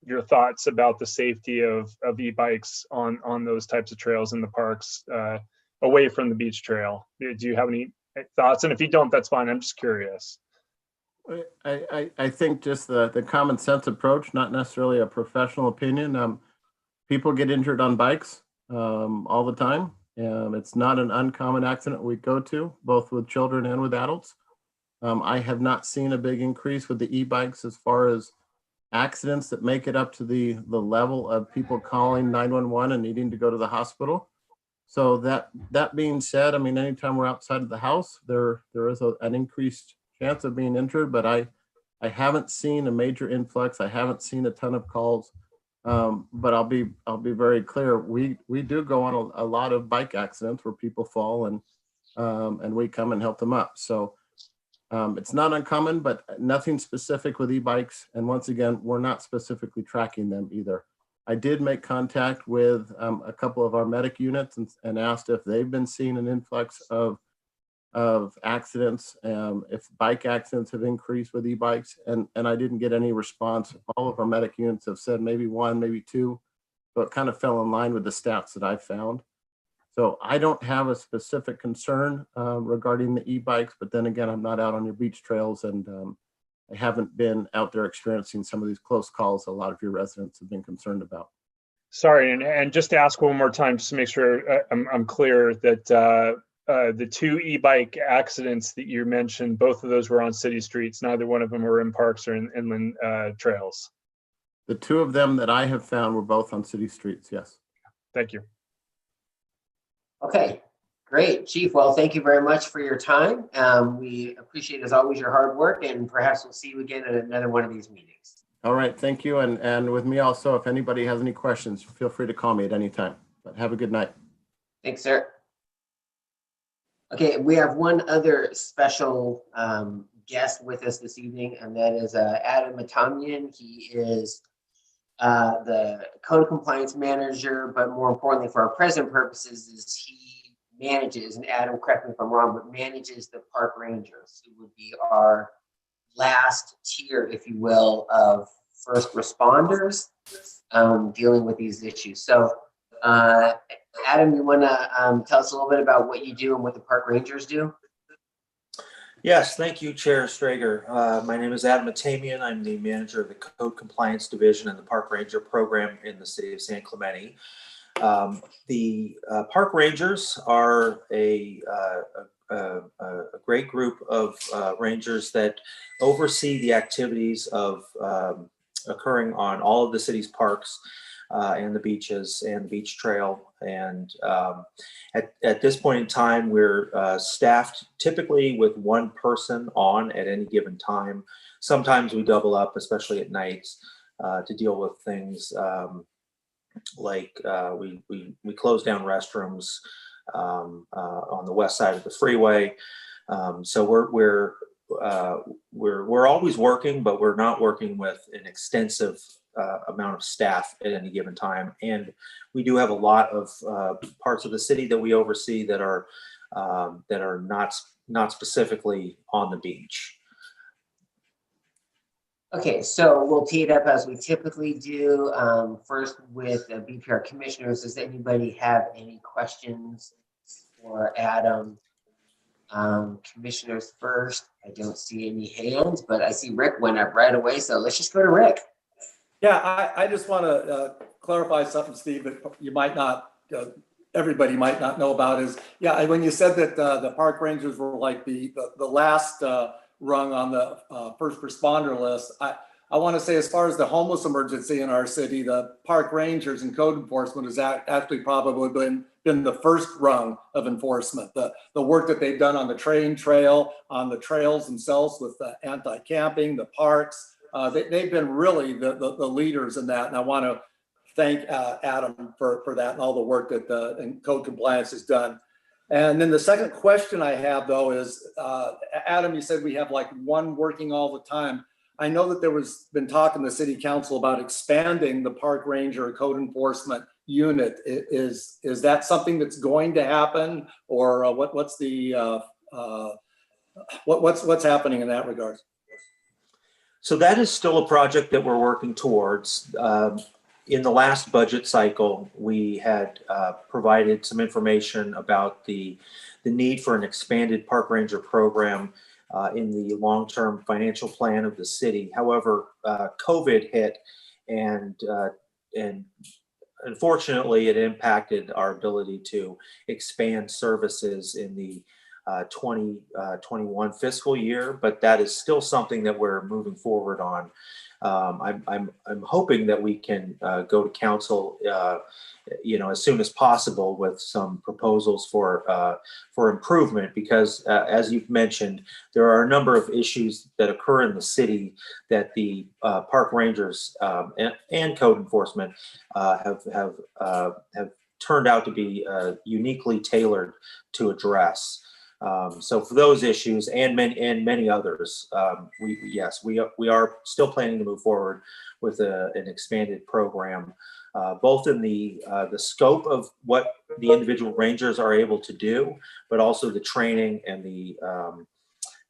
your thoughts about the safety of e-bikes on those types of trails in the parks away from the beach trail. Do you have any thoughts? And if you don't, that's fine. I'm just curious. I think just the common sense approach, not necessarily a professional opinion. People get injured on bikes all the time. It's not an uncommon accident we go to, both with children and with adults. I have not seen a big increase with the e-bikes as far as accidents that make it up to the level of people calling 911 and needing to go to the hospital. So that being said, I mean, anytime we're outside of the house, there is an increased chance of being injured, but I haven't seen a major influx. I haven't seen a ton of calls. But I'll be very clear. We do go on a lot of bike accidents where people fall and we come and help them up. So it's not uncommon, but nothing specific with e-bikes. And once again, we're not specifically tracking them either. I did make contact with a couple of our medic units and asked if they've been seeing an influx of accidents, if bike accidents have increased with e-bikes, and I didn't get any response. All of our medic units have said maybe one, maybe two, so it kind of fell in line with the stats that I found. So I don't have a specific concern regarding the e-bikes, but then again, I'm not out on your beach trails, and I haven't been out there experiencing some of these close calls a lot of your residents have been concerned about. Sorry, and just to ask one more time, just to make sure I'm clear that the two e-bike accidents that you mentioned, both of those were on city streets. Neither one of them were in parks or in inland trails. The two of them that I have found were both on city streets, yes. Thank you. Okay, great, Chief. Well, thank you very much for your time. We appreciate, as always, your hard work, and perhaps we'll see you again at another one of these meetings. All right, thank you. And with me also, if anybody has any questions, feel free to call me at any time. But have a good night. Thanks, sir. Okay, we have one other special guest with us this evening, and that is Adam Matamian. He is the code compliance manager, but more importantly for our present purposes is he manages, and Adam, correct me if I'm wrong, but manages the park rangers, who would be our last tier, if you will, of first responders. dealing with these issues. So, Adam, you want to tell us a little bit about what you do and what the park rangers do? Yes, thank you, Chair Strager. My name is Adam Atamian. I'm the manager of the Code Compliance Division and the Park Ranger Program in the city of San Clemente. The park rangers are a great group of rangers that oversee the activities of occurring on all of the city's parks and the beaches and the beach trail. And at this point in time, we're staffed typically with one person on at any given time. Sometimes we double up, especially at nights, to deal with things like we close down restrooms on the west side of the freeway. So we're always working, but we're not working with an extensive amount of staff at any given time. And we do have a lot of parts of the city that we oversee that are not specifically on the beach. Okay, so we'll tee it up as we typically do. First with the BPR commissioners, does anybody have any questions for Adam? Commissioners first. I don't see any hands, but I see Rick went up right away. So let's just go to Rick. Yeah, I just want to clarify something, Steve, that you might not, everybody might not know about is, yeah, when you said that the park rangers were like the last rung on the first responder list, I want to say as far as the homeless emergency in our city, the park rangers and code enforcement has actually probably been the first rung of enforcement. The work that they've done on the train trail, on the trails themselves with the anti-camping, the parks, they've been really the leaders in that. And I want to thank Adam for that and all the work that and code compliance has done. And then the second question I have though is, Adam, you said we have like one working all the time. I know that there was been talk in the city council about expanding the park ranger code enforcement unit. Is that something that's going to happen, or what's the what's happening in that regard? So that is still a project that we're working towards. In the last budget cycle, we had provided some information about the need for an expanded park ranger program in the long-term financial plan of the city. However, COVID hit, and unfortunately, it impacted our ability to expand services in the 2021 fiscal year, but that is still something that we're moving forward on. I'm hoping that we can go to council, as soon as possible with some proposals for improvement, because as you've mentioned, there are a number of issues that occur in the city that the park rangers and code enforcement have turned out to be uniquely tailored to address. So for those issues and many others, we are still planning to move forward with an expanded program, both in the scope of what the individual rangers are able to do, but also the training and the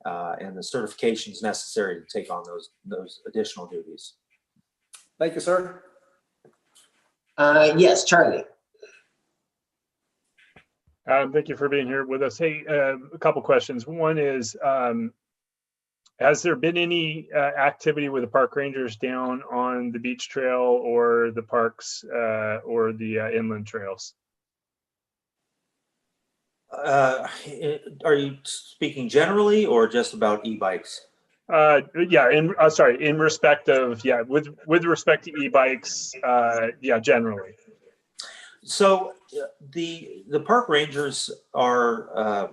certifications necessary to take on those additional duties. Thank you, sir. Yes, Charlie. Thank you for being here with us. Hey, a couple questions. One is, has there been any activity with the park rangers down on the beach trail or the parks or the inland trails? Are you speaking generally or just about e-bikes? Yeah, in respect of, with respect to e-bikes, generally. So the park rangers are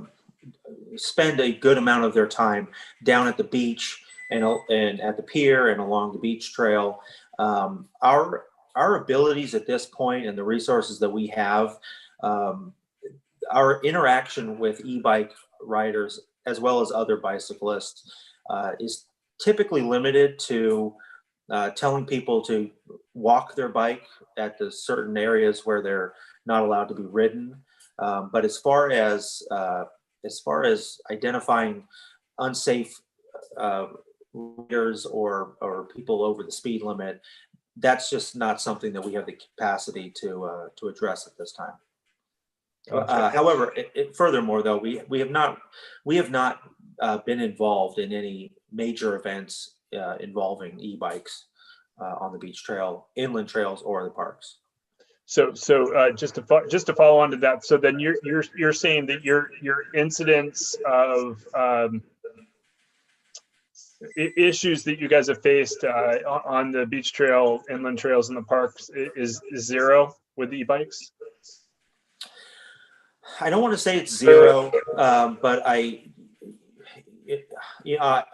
spend a good amount of their time down at the beach and at the pier and along the beach trail. Our abilities at this point and the resources that we have, our interaction with e-bike riders as well as other bicyclists is typically limited to telling people to walk their bike at the certain areas where they're not allowed to be ridden. But as far as identifying unsafe riders or people over the speed limit, that's just not something that we have the capacity to address at this time. However, furthermore, though, we have not been involved in any major events involving e-bikes on the beach trail, inland trails, or the parks. So just to follow on to that, so then you're saying that your incidence of issues that you guys have faced on the beach trail, inland trails, and the parks is zero with the e-bikes? I don't want to say it's zero, but I'm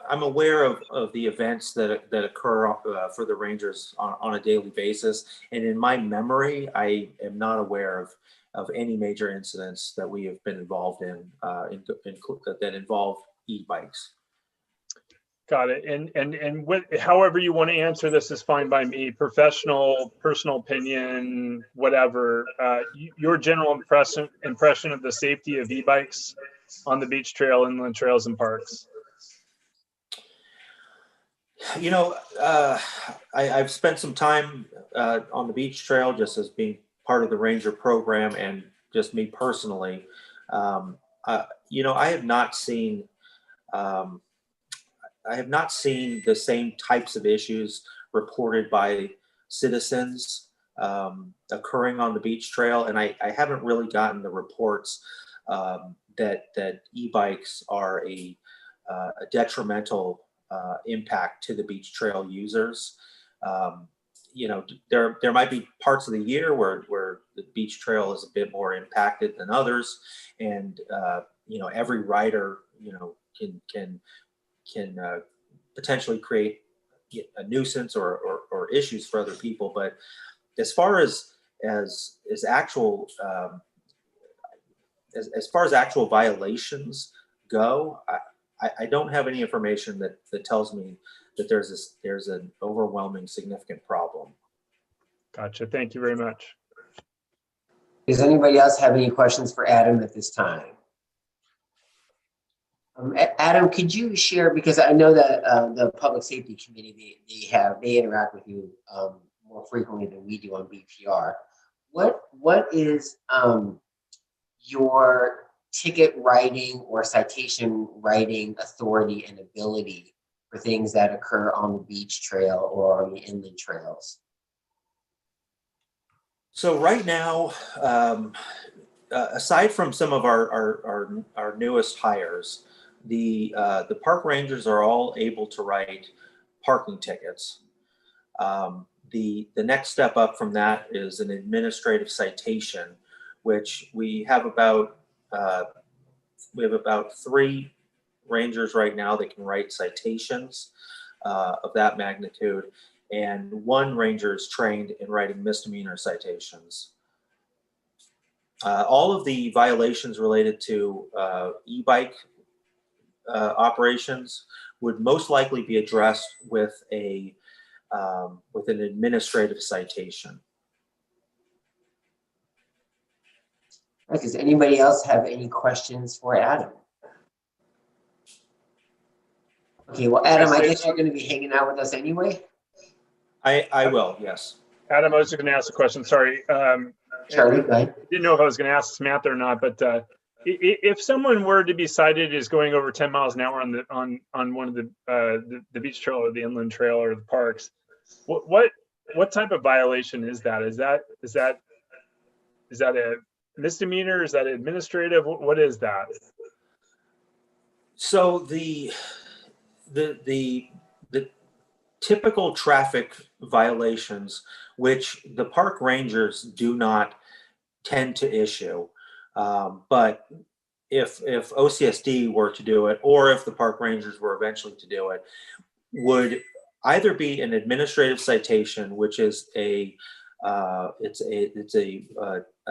aware of the events that occur for the Rangers on a daily basis, and in my memory, I am not aware of any major incidents that we have been involved in that involve e-bikes. Got it. And however you want to answer this is fine by me. Professional, personal opinion, whatever. Your general impression of the safety of e-bikes on the beach trail, inland trails, and parks. You know, I've spent some time on the beach trail just as being part of the Ranger program, and just me personally. You know, I have not seen the same types of issues reported by citizens occurring on the beach trail, and I haven't really gotten the reports that e-bikes are a detrimental impact to the beach trail users. You know, there might be parts of the year where the beach trail is a bit more impacted than others, and you know, every rider, you know, can potentially create a nuisance or issues for other people. But as far as actual as far as actual violations go, I don't have any information that tells me that there's an overwhelming significant problem. Gotcha. Thank you very much. Does anybody else have any questions for Adam at this time? Adam, could you share, because I know that the Public Safety Committee, they interact with you more frequently than we do on BPR. What is your ticket writing or citation writing authority and ability for things that occur on the beach trail or on the inland trails? So right now, aside from some of our newest hires, the park rangers are all able to write parking tickets. The next step up from that is an administrative citation, which we have about 3 rangers right now that can write citations of that magnitude, and 1 ranger is trained in writing misdemeanor citations. All of the violations related to e-bike operations would most likely be addressed with an administrative citation. Does anybody else have any questions for Adam? Okay, well, Adam, I guess you're going to be hanging out with us anyway. I will, yes. Adam, I was just going to ask a question. Sorry. Charlie, go ahead. Didn't know if I was going to ask Samantha or not, but if someone were to be cited as going over 10 miles an hour on one of the beach trail or the inland trail or the parks, what type of violation is that? Is that a misdemeanor? Is that administrative? What is that? So the typical traffic violations, which the park rangers do not tend to issue, but if OCSD were to do it, or if the park rangers were eventually to do it, would either be an administrative citation, which is a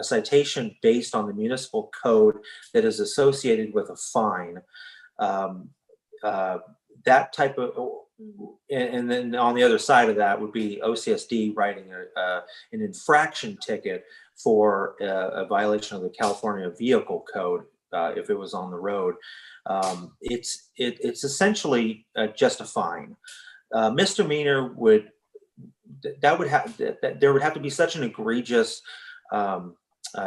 citation based on the municipal code that is associated with a fine. That type of, and then on the other side of that would be OCSD writing an infraction ticket for a violation of the California Vehicle Code if it was on the road. It's essentially just a fine. Misdemeanor would that would have, that there would have to be such an egregious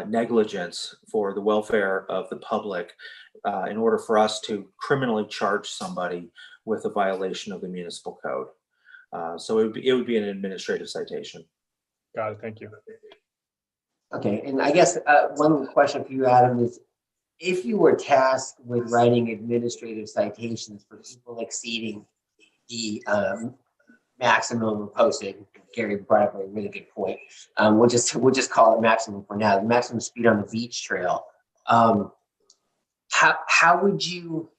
negligence for the welfare of the public in order for us to criminally charge somebody with a violation of the municipal code. So it would be an administrative citation. Got it. Thank you. Okay, and I guess one question for you, Adam, is if you were tasked with writing administrative citations for people exceeding the maximum posted, Gary brought up a really good point. We'll just call it maximum for now. The maximum speed on the beach trail. How would you?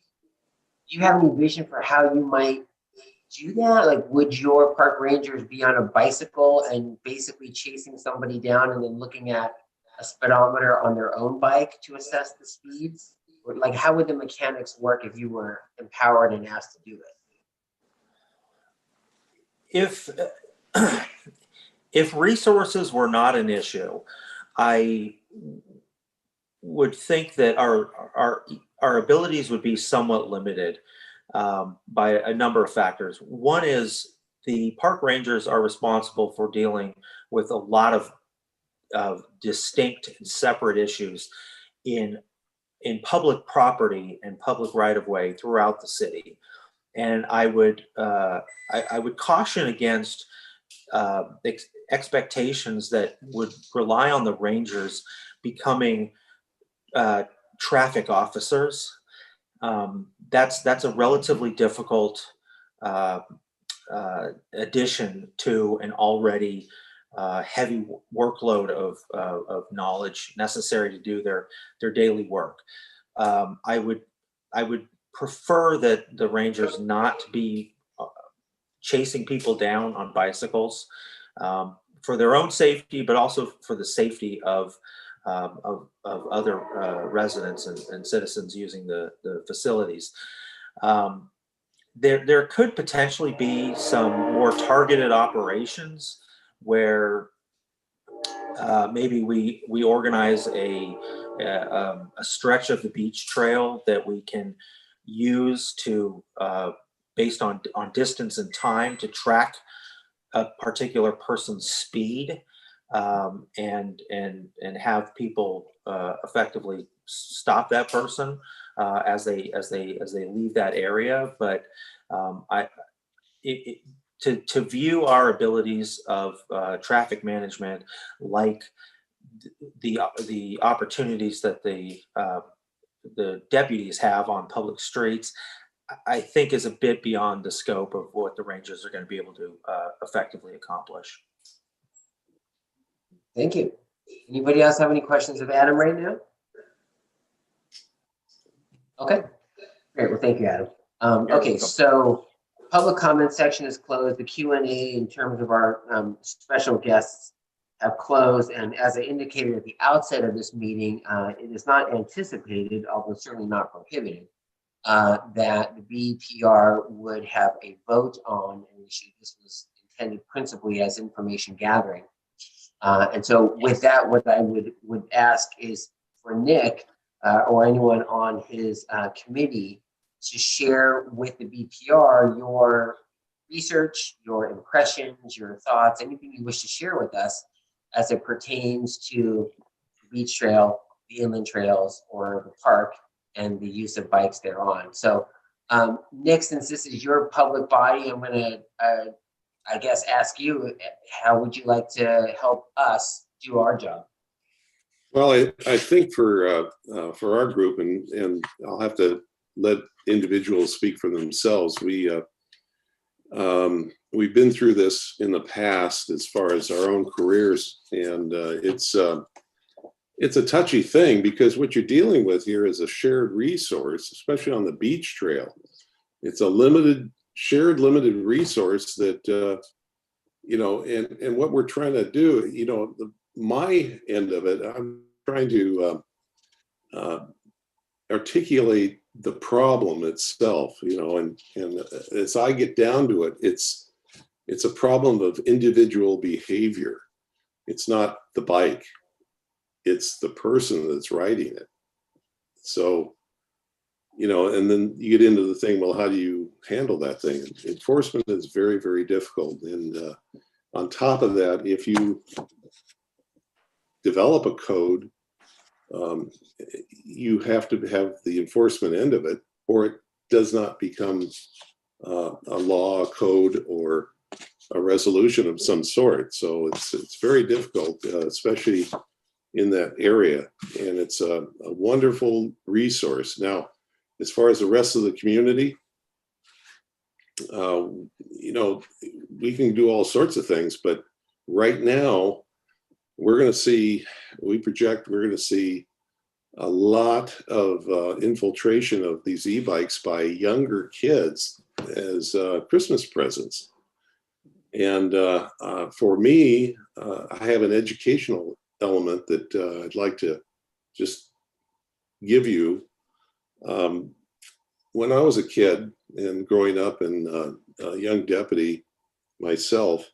Do you have any vision for how you might do that? Like, would your park rangers be on a bicycle and basically chasing somebody down and then looking at a speedometer on their own bike to assess the speeds? Or like, how would the mechanics work if you were empowered and asked to do it? If resources were not an issue, I would think that our abilities would be somewhat limited by a number of factors. One is the park rangers are responsible for dealing with a lot of distinct and separate issues in public property and public right-of-way throughout the city. And I would caution against expectations that would rely on the rangers becoming traffic officers. That's a relatively difficult addition to an already heavy workload of knowledge necessary to do their daily work. I would prefer that the rangers not be chasing people down on bicycles for their own safety, but also for the safety of other residents and citizens using the facilities. There could potentially be some more targeted operations where maybe we organize a stretch of the beach trail that we can use to based on distance and time to track a particular person's speed, and have people effectively stop that person as they leave that area. But to view our abilities of traffic management like the opportunities that the deputies have on public streets, I think is a bit beyond the scope of what the rangers are going to be able to effectively accomplish. Thank you. Anybody else have any questions of Adam right now? Okay, great. Well, thank you, Adam. Okay, so public comment section is closed. The Q&A in terms of our special guests have closed. And as I indicated at the outset of this meeting, it is not anticipated, although certainly not prohibited, that the BPR would have a vote on an issue. This was intended principally as information gathering. And so with that, what I would ask is for Nick or anyone on his committee to share with the BPR your research, your impressions, your thoughts, anything you wish to share with us as it pertains to the beach trail, the inland trails, or the park, and the use of bikes thereon. So Nick, since this is your public body, I'm going to, I guess, ask you, how would you like to help us do our job? Well, I think for our group, and I'll have to let individuals speak for themselves. We've been through this in the past as far as our own careers, and it's a touchy thing because what you're dealing with here is a shared resource, especially on the beach trail. It's a shared limited resource that and what we're trying to do, my end of it, I'm trying to articulate the problem itself, and as I get down to it, it's a problem of individual behavior. It's not the bike, it's the person that's riding it. So, and then you get into the thing, well, how do you handle that thing? Enforcement is very, very difficult. And On top of that, if you develop a code, you have to have the enforcement end of it, or it does not become a law, a code, or a resolution of some sort. So it's very difficult, especially in that area. And it's a wonderful resource. Now, as far as the rest of the community, we can do all sorts of things, but right now we're going to see, we're going to see a lot of infiltration of these e-bikes by younger kids as Christmas presents. And for me, I have an educational element that I'd like to just give you. When I was a kid and growing up and a young deputy myself,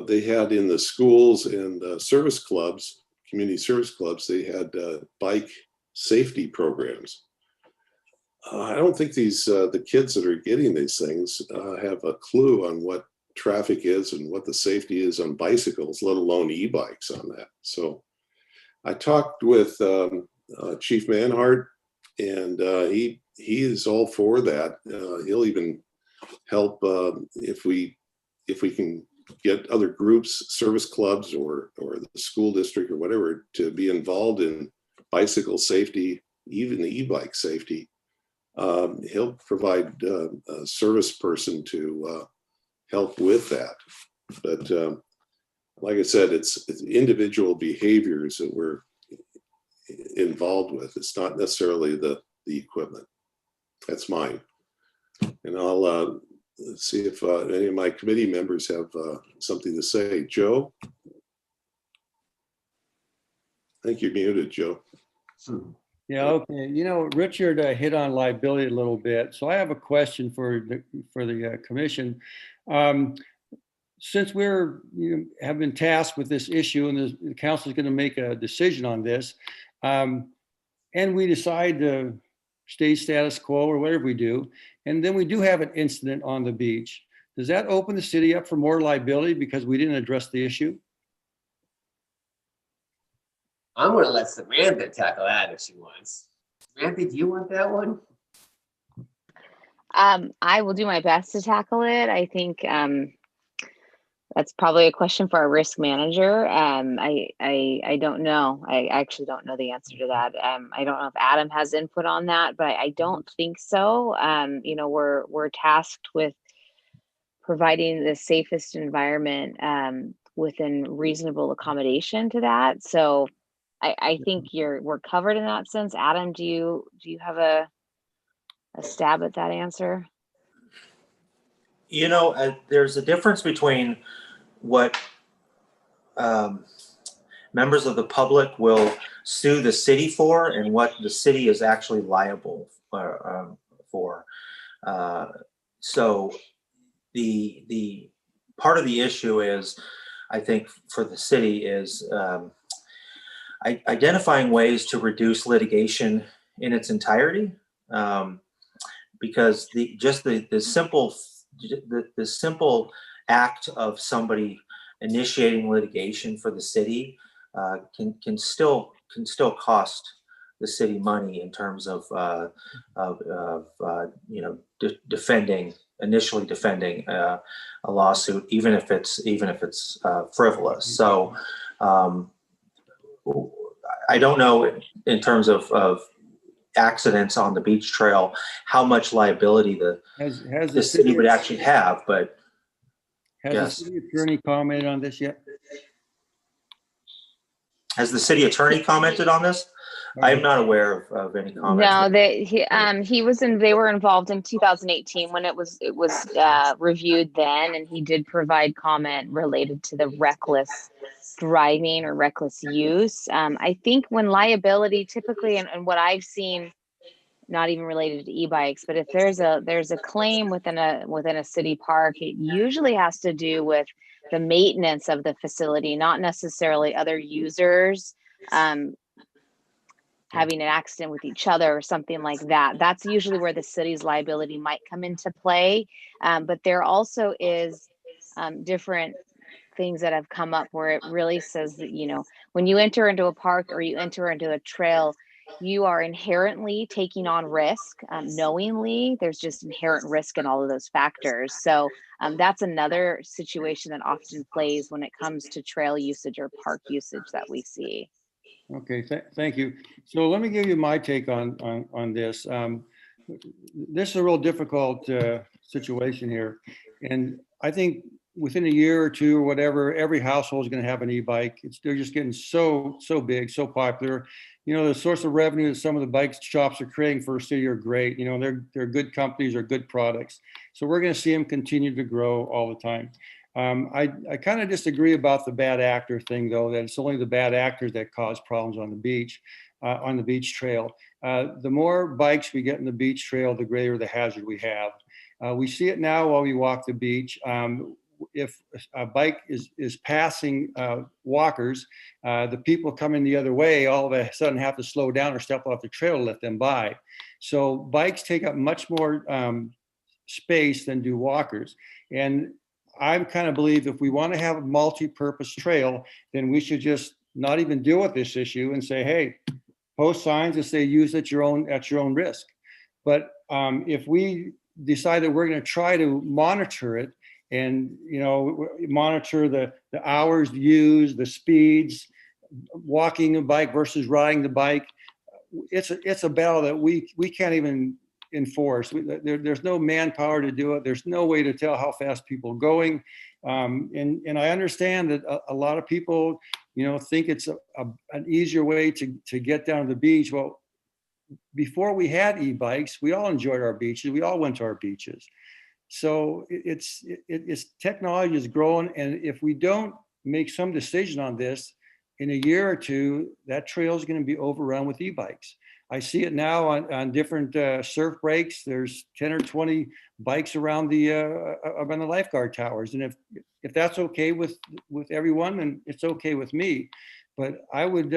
they had in the schools and service clubs, community service clubs, they had bike safety programs. I don't think the kids that are getting these things have a clue on what traffic is and what the safety is on bicycles, let alone e-bikes on that. So I talked with Chief Manhart, and he is all for that. He'll even help if we can get other groups, service clubs or the school district or whatever, to be involved in bicycle safety, even the e-bike safety. He'll provide a service person to help with that. But like I said, it's individual behaviors that we're involved with. It's not necessarily the equipment. That's mine. And I'll see if any of my committee members have something to say. Joe? I think you're muted, Joe. Yeah, okay. You know, Richard hit on liability a little bit. So I have a question for the commission. Since have been tasked with this issue and the council is going to make a decision on this, and we decide to stay status quo or whatever we do, and then we do have an incident on the beach, does that open the city up for more liability because we didn't address the issue? I'm going to let Samantha tackle that if she wants. Samantha, do you want that one? I will do my best to tackle it. I think that's probably a question for our risk manager. I don't know. I actually don't know the answer to that. I don't know if Adam has input on that, but I don't think so. We're tasked with providing the safest environment within reasonable accommodation to that. So I think we're covered in that sense. Adam, do you have a stab at that answer? There's a difference between what members of the public will sue the city for and what the city is actually liable for. So the part of the issue is, I think, for the city is identifying ways to reduce litigation in its entirety, because the simple act of somebody initiating litigation for the city can still cost the city money in terms of initially defending a lawsuit, even if it's frivolous. So I don't know in terms of accidents on the beach trail how much liability the city would actually have, but has the city attorney commented on this yet? Has the city attorney commented on this? I'm not aware of any comments. No, they were involved in 2018 when it was reviewed then, and he did provide comment related to the reckless driving or reckless use. I think when liability typically, and what I've seen, not even related to e-bikes, but if there's a claim within a city park, it usually has to do with the maintenance of the facility, not necessarily other users having an accident with each other or something like that. That's usually where the city's liability might come into play. But there also is different things that have come up where it really says that, you know, when you enter into a park or you enter into a trail, you are inherently taking on risk. Knowingly, there's just inherent risk in all of those factors. So that's another situation that often plays when it comes to trail usage or park usage that we see. Okay, thank you. So let me give you my take on this. This is a real difficult situation here. And I think within a year or two or whatever, every household is going to have an e-bike. They're just getting so big, so popular. You know, the source of revenue that some of the bike shops are creating for a city are great. You know, they're good companies or good products. So we're going to see them continue to grow all the time. I kind of disagree about the bad actor thing, though, that it's only the bad actors that cause problems on the beach trail. The more bikes we get in the beach trail, the greater the hazard we have. We see it now while we walk the beach. If a bike is passing walkers, the people coming the other way all of a sudden have to slow down or step off the trail to let them by. So bikes take up much more space than do walkers. And I kind of believe if we want to have a multi-purpose trail, then we should just not even deal with this issue and say, hey, post signs that say use at your own risk. But if we decide that we're going to try to monitor it and, you know, monitor the hours used, the speeds, walking a bike versus riding the bike, it's a battle that we can't even enforce. There's no manpower to do it. There's no way to tell how fast people are going. And I understand that a lot of people, you know, think it's an easier way to get down to the beach. Well, before we had e-bikes, we all enjoyed our beaches. We all went to our beaches. So it's technology is growing. And if we don't make some decision on this, in a year or two, that trail is going to be overrun with e-bikes. I see it now on different surf breaks. There's 10 or 20 bikes around the lifeguard towers. And if that's okay with everyone, then it's okay with me. But I would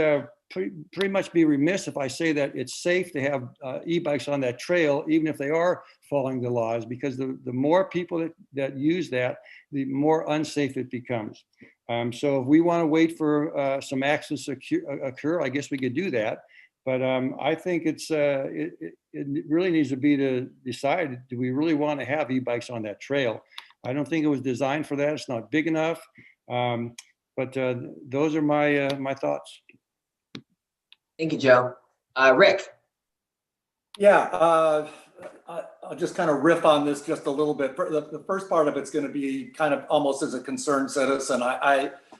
pretty much be remiss if I say that it's safe to have e-bikes on that trail, even if they are following the laws, because the more people that use that, the more unsafe it becomes. So if we want to wait for some accidents to occur, I guess we could do that. But I think it really needs to be to decide, do we really want to have e-bikes on that trail? I don't think it was designed for that. It's not big enough. But those are my thoughts. Thank you, Joe. Rick. Yeah, I'll just kind of riff on this just a little bit. The first part of it's going to be kind of almost as a concerned citizen.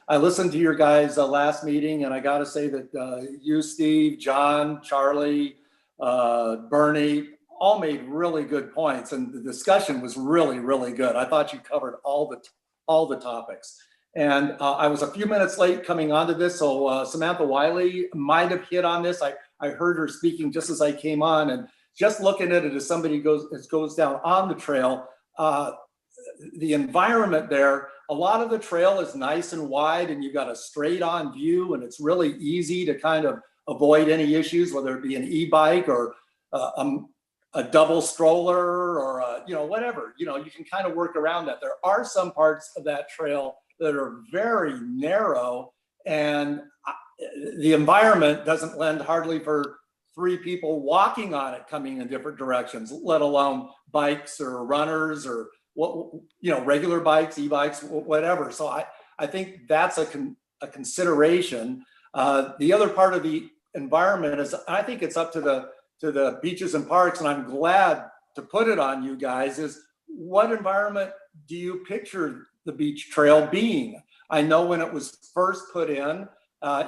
I listened to your guys' last meeting, and I got to say that you, Steve, John, Charlie, Bernie, all made really good points, and the discussion was really, really good. I thought you covered all the topics. And I was a few minutes late coming onto this, so Samantha Wiley might have hit on this. I heard her speaking just as I came on, and just looking at it as somebody goes down on the trail, the environment there, a lot of the trail is nice and wide, and you've got a straight on view, and it's really easy to kind of avoid any issues, whether it be an e-bike or a double stroller or whatever. You can kind of work around that. There are some parts of that trail that are very narrow, and the environment doesn't lend hardly for 3 people walking on it coming in different directions, let alone bikes or runners or regular bikes, e-bikes, whatever. So I think that's a consideration. The other part of the environment is, I think it's up to the beaches and parks, and I'm glad to put it on you guys, is what environment do you picture the beach trail being? I know when it was first put in,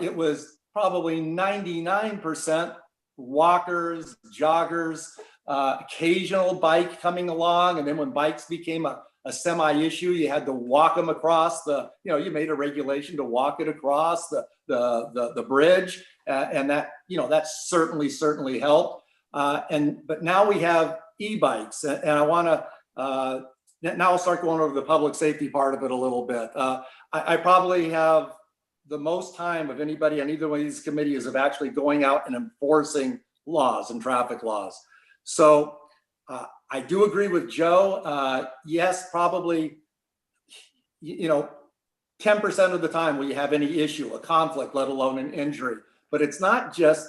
it was probably 99% walkers, joggers, occasional bike coming along. And then when bikes became a semi-issue, you had to walk them across you made a regulation to walk it across the bridge. And that certainly helped. But now we have e-bikes, and I want to, now I'll start going over the public safety part of it a little bit. I probably have the most time of anybody on either one of these committees of actually going out and enforcing laws and traffic laws. So I do agree with Joe. Yes, probably, 10% of the time will you have any issue, a conflict, let alone an injury. But it's not just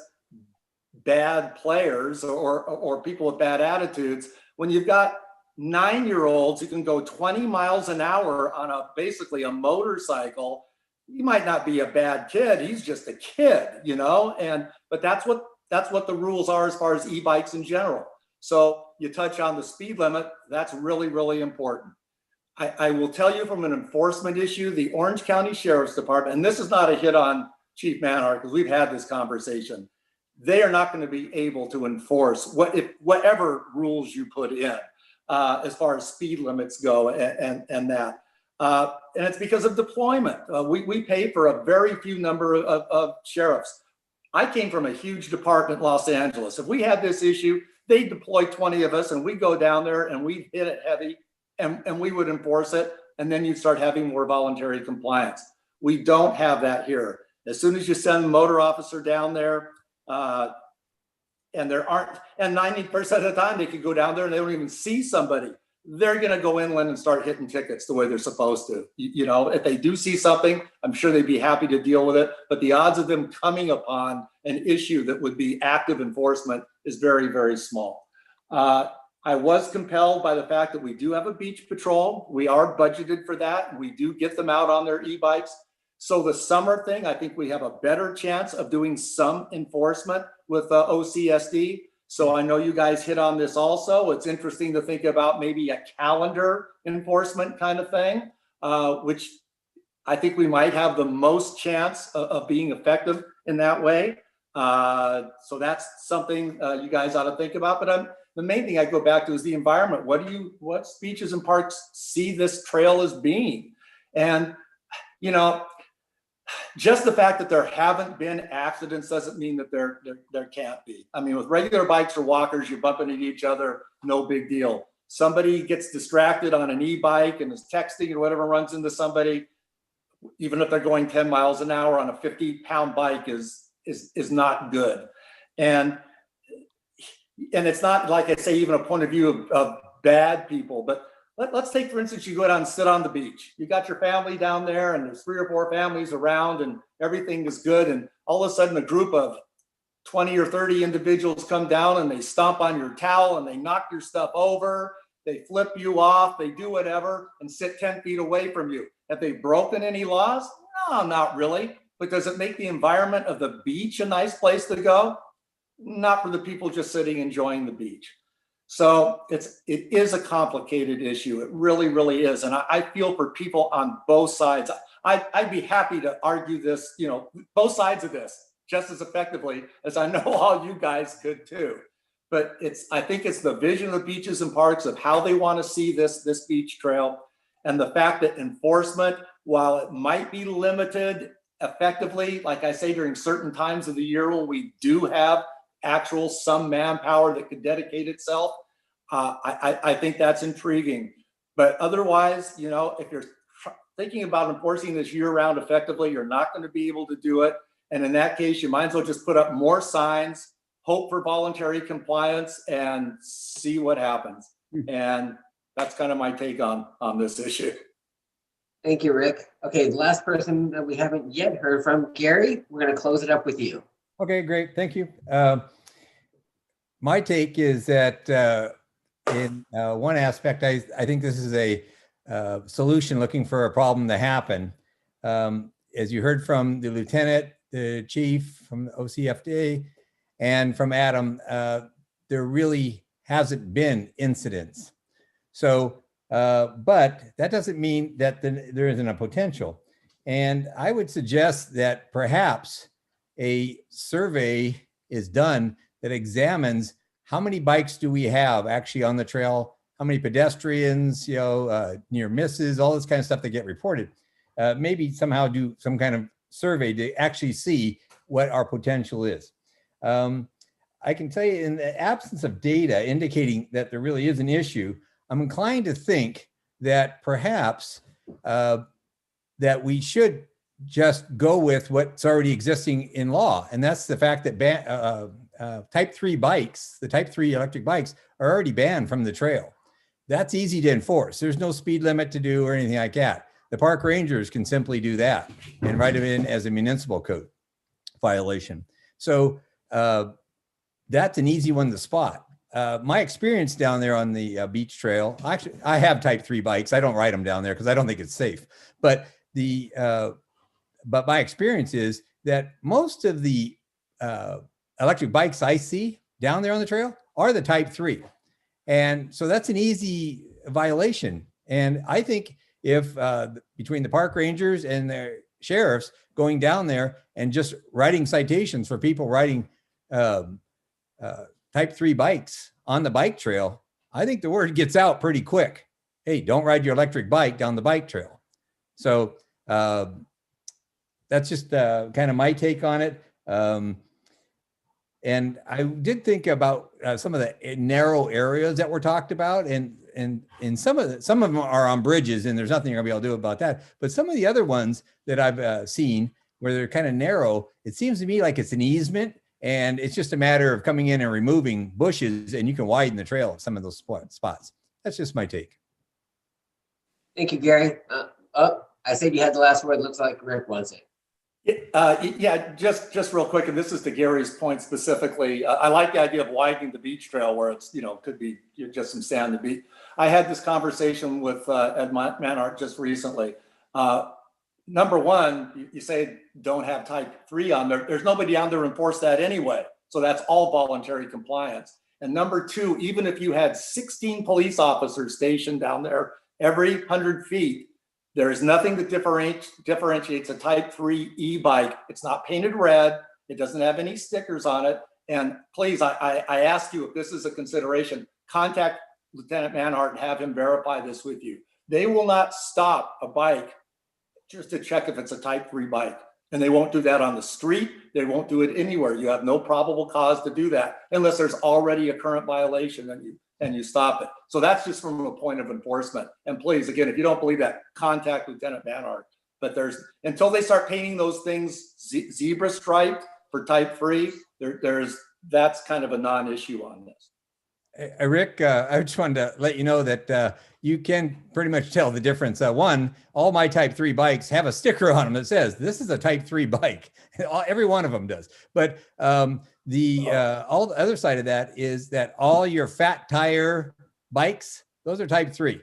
bad players or people with bad attitudes. When you've got 9-year-olds who can go 20 miles an hour on basically a motorcycle, he might not be a bad kid. He's just a kid, you know. But that's what the rules are as far as e-bikes in general. So you touch on the speed limit. That's really, really important. I will tell you from an enforcement issue, the Orange County Sheriff's Department, and this is not a hit on Chief Manhart because we've had this conversation. They are not going to be able to enforce whatever rules you put in as far as speed limits go and that. And it's because of deployment. We pay for a very few number of sheriffs. I came from a huge department in Los Angeles. If we had this issue, they'd deploy 20 of us and we'd go down there and we'd hit it heavy and we would enforce it. And then you'd start having more voluntary compliance. We don't have that here. As soon as you send a motor officer down there, and 90% of the time they could go down there and they don't even see somebody. They're going to go inland and start hitting tickets the way they're supposed to. You know, if they do see something, I'm sure they'd be happy to deal with it. But the odds of them coming upon an issue that would be active enforcement is very, very small. I was compelled by the fact that we do have a beach patrol. We are budgeted for that. We do get them out on their e-bikes. So the summer thing, I think we have a better chance of doing some enforcement with OCSD. So I know you guys hit on this also. It's interesting to think about maybe a calendar enforcement kind of thing, which I think we might have the most chance of being effective in that way. So that's something you guys ought to think about. But the main thing I go back to is the environment. What beaches and parks see this trail as being? And, you know, just the fact that there haven't been accidents doesn't mean that there can't be. I mean, with regular bikes or walkers, you're bumping into each other, no big deal. Somebody gets distracted on an e-bike and is texting or whatever, runs into somebody, even if they're going 10 miles an hour on a 50-pound bike is not good. And it's not, like I say, even a point of view of bad people, but let's take, for instance, you go down and sit on the beach. You got your family down there and there's 3 or 4 families around and everything is good. And all of a sudden a group of 20 or 30 individuals come down and they stomp on your towel and they knock your stuff over. They flip you off, they do whatever and sit 10 feet away from you. Have they broken any laws? No, not really. But does it make the environment of the beach a nice place to go? Not for the people just sitting enjoying the beach. So it is a complicated issue. It really, really is. And I feel for people on both sides. I'd be happy to argue this, you know, both sides of this just as effectively as I know all you guys could too. But I think it's the vision of the beaches and parks of how they want to see this beach trail, and the fact that enforcement, while it might be limited effectively, like I say, during certain times of the year when we do have some manpower that could dedicate itself, I think that's intriguing. But otherwise, you know, if you're thinking about enforcing this year-round effectively, you're not going to be able to do it. And in that case, you might as well just put up more signs, hope for voluntary compliance, and see what happens. And that's kind of my take on this issue. Thank you, Rick. Okay, the last person that we haven't yet heard from, Gary, we're going to close it up with you. Okay, great. Thank you. My take is that in one aspect, I think this is a solution looking for a problem to happen. As you heard from the lieutenant, the chief, from the OCFD, and from Adam, there really hasn't been incidents. So, but that doesn't mean that there isn't a potential. And I would suggest that perhaps a survey is done that examines how many bikes do we have actually on the trail, how many pedestrians, you know, near misses, all this kind of stuff that get reported. Maybe somehow do some kind of survey to actually see what our potential is. I can tell you, in the absence of data indicating that there really is an issue, I'm inclined to think that perhaps that we should just go with what's already existing in law. And that's the fact that type 3 bikes, the type 3 electric bikes, are already banned from the trail. That's easy to enforce. There's no speed limit to do or anything like that. the park rangers can simply do that and write them in as a municipal code violation. So that's an easy one to spot. My experience down there on the beach trail, actually, I have type 3 bikes. I don't ride them down there because I don't think it's safe. But but my experience is that most of the electric bikes I see down there on the trail are the type 3. And so that's an easy violation. And I think if between the park rangers and the sheriffs going down there and just writing citations for people riding type 3 bikes on the bike trail, I think the word gets out pretty quick. Hey, don't ride your electric bike down the bike trail. So that's just kind of my take on it. And I did think about some of the narrow areas that were talked about, and some of them are on bridges, and there's nothing you're gonna be able to do about that. But some of the other ones that I've seen where they're kind of narrow, it seems to me like it's an easement, and it's just a matter of coming in and removing bushes, and you can widen the trail at some of those spots. That's just my take. Thank you, Gary. I said you had the last word. Looks like Rick wants it. Yeah, just real quick, and this is to Gary's point specifically. I like the idea of widening the beach trail where it's, could be just some sand to beach. I had this conversation with Ed Manhart just recently. Number one, you say don't have type 3 on there. There's nobody on there to enforce that anyway. So that's all voluntary compliance. And number two, even if you had 16 police officers stationed down there every 100 feet, there is nothing that differentiates a type 3 e-bike. It's not painted red. It doesn't have any stickers on it. And please, I ask you, if this is a consideration, contact Lieutenant Manhart and have him verify this with you. They will not stop a bike just to check if it's a type 3 bike. And they won't do that on the street. They won't do it anywhere. You have no probable cause to do that unless there's already a current violation and you stop it. So that's just from a point of enforcement. And please, again, if you don't believe that, contact Lieutenant Manhart. But until they start painting those things zebra striped for type 3, that's kind of a non-issue on this. Rick, I just wanted to let you know that you can pretty much tell the difference. One, all my type 3 bikes have a sticker on them that says, this is a type 3 bike. Every one of them does. But all the other side of that is that all your fat tire bikes, those are type 3.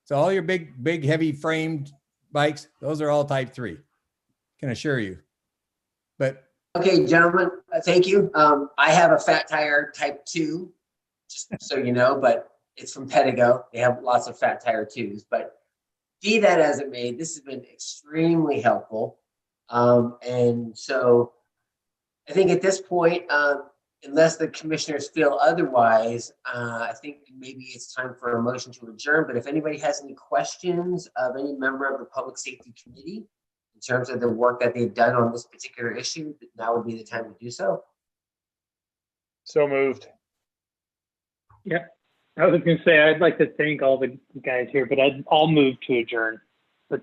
So all your big, heavy framed bikes, those are all type 3. Can assure you. But okay, gentlemen, thank you. I have a fat tire type 2. Just so you know, but it's from Pedigo. They have lots of fat tire 2s, but be that as it may, this has been extremely helpful. And so I think at this point, unless the commissioners feel otherwise, I think maybe it's time for a motion to adjourn. But if anybody has any questions of any member of the Public Safety Committee in terms of the work that they've done on this particular issue, now would be the time to do so. So moved. Yeah, I was going to say, I'd like to thank all the guys here, but I'll move to adjourn. But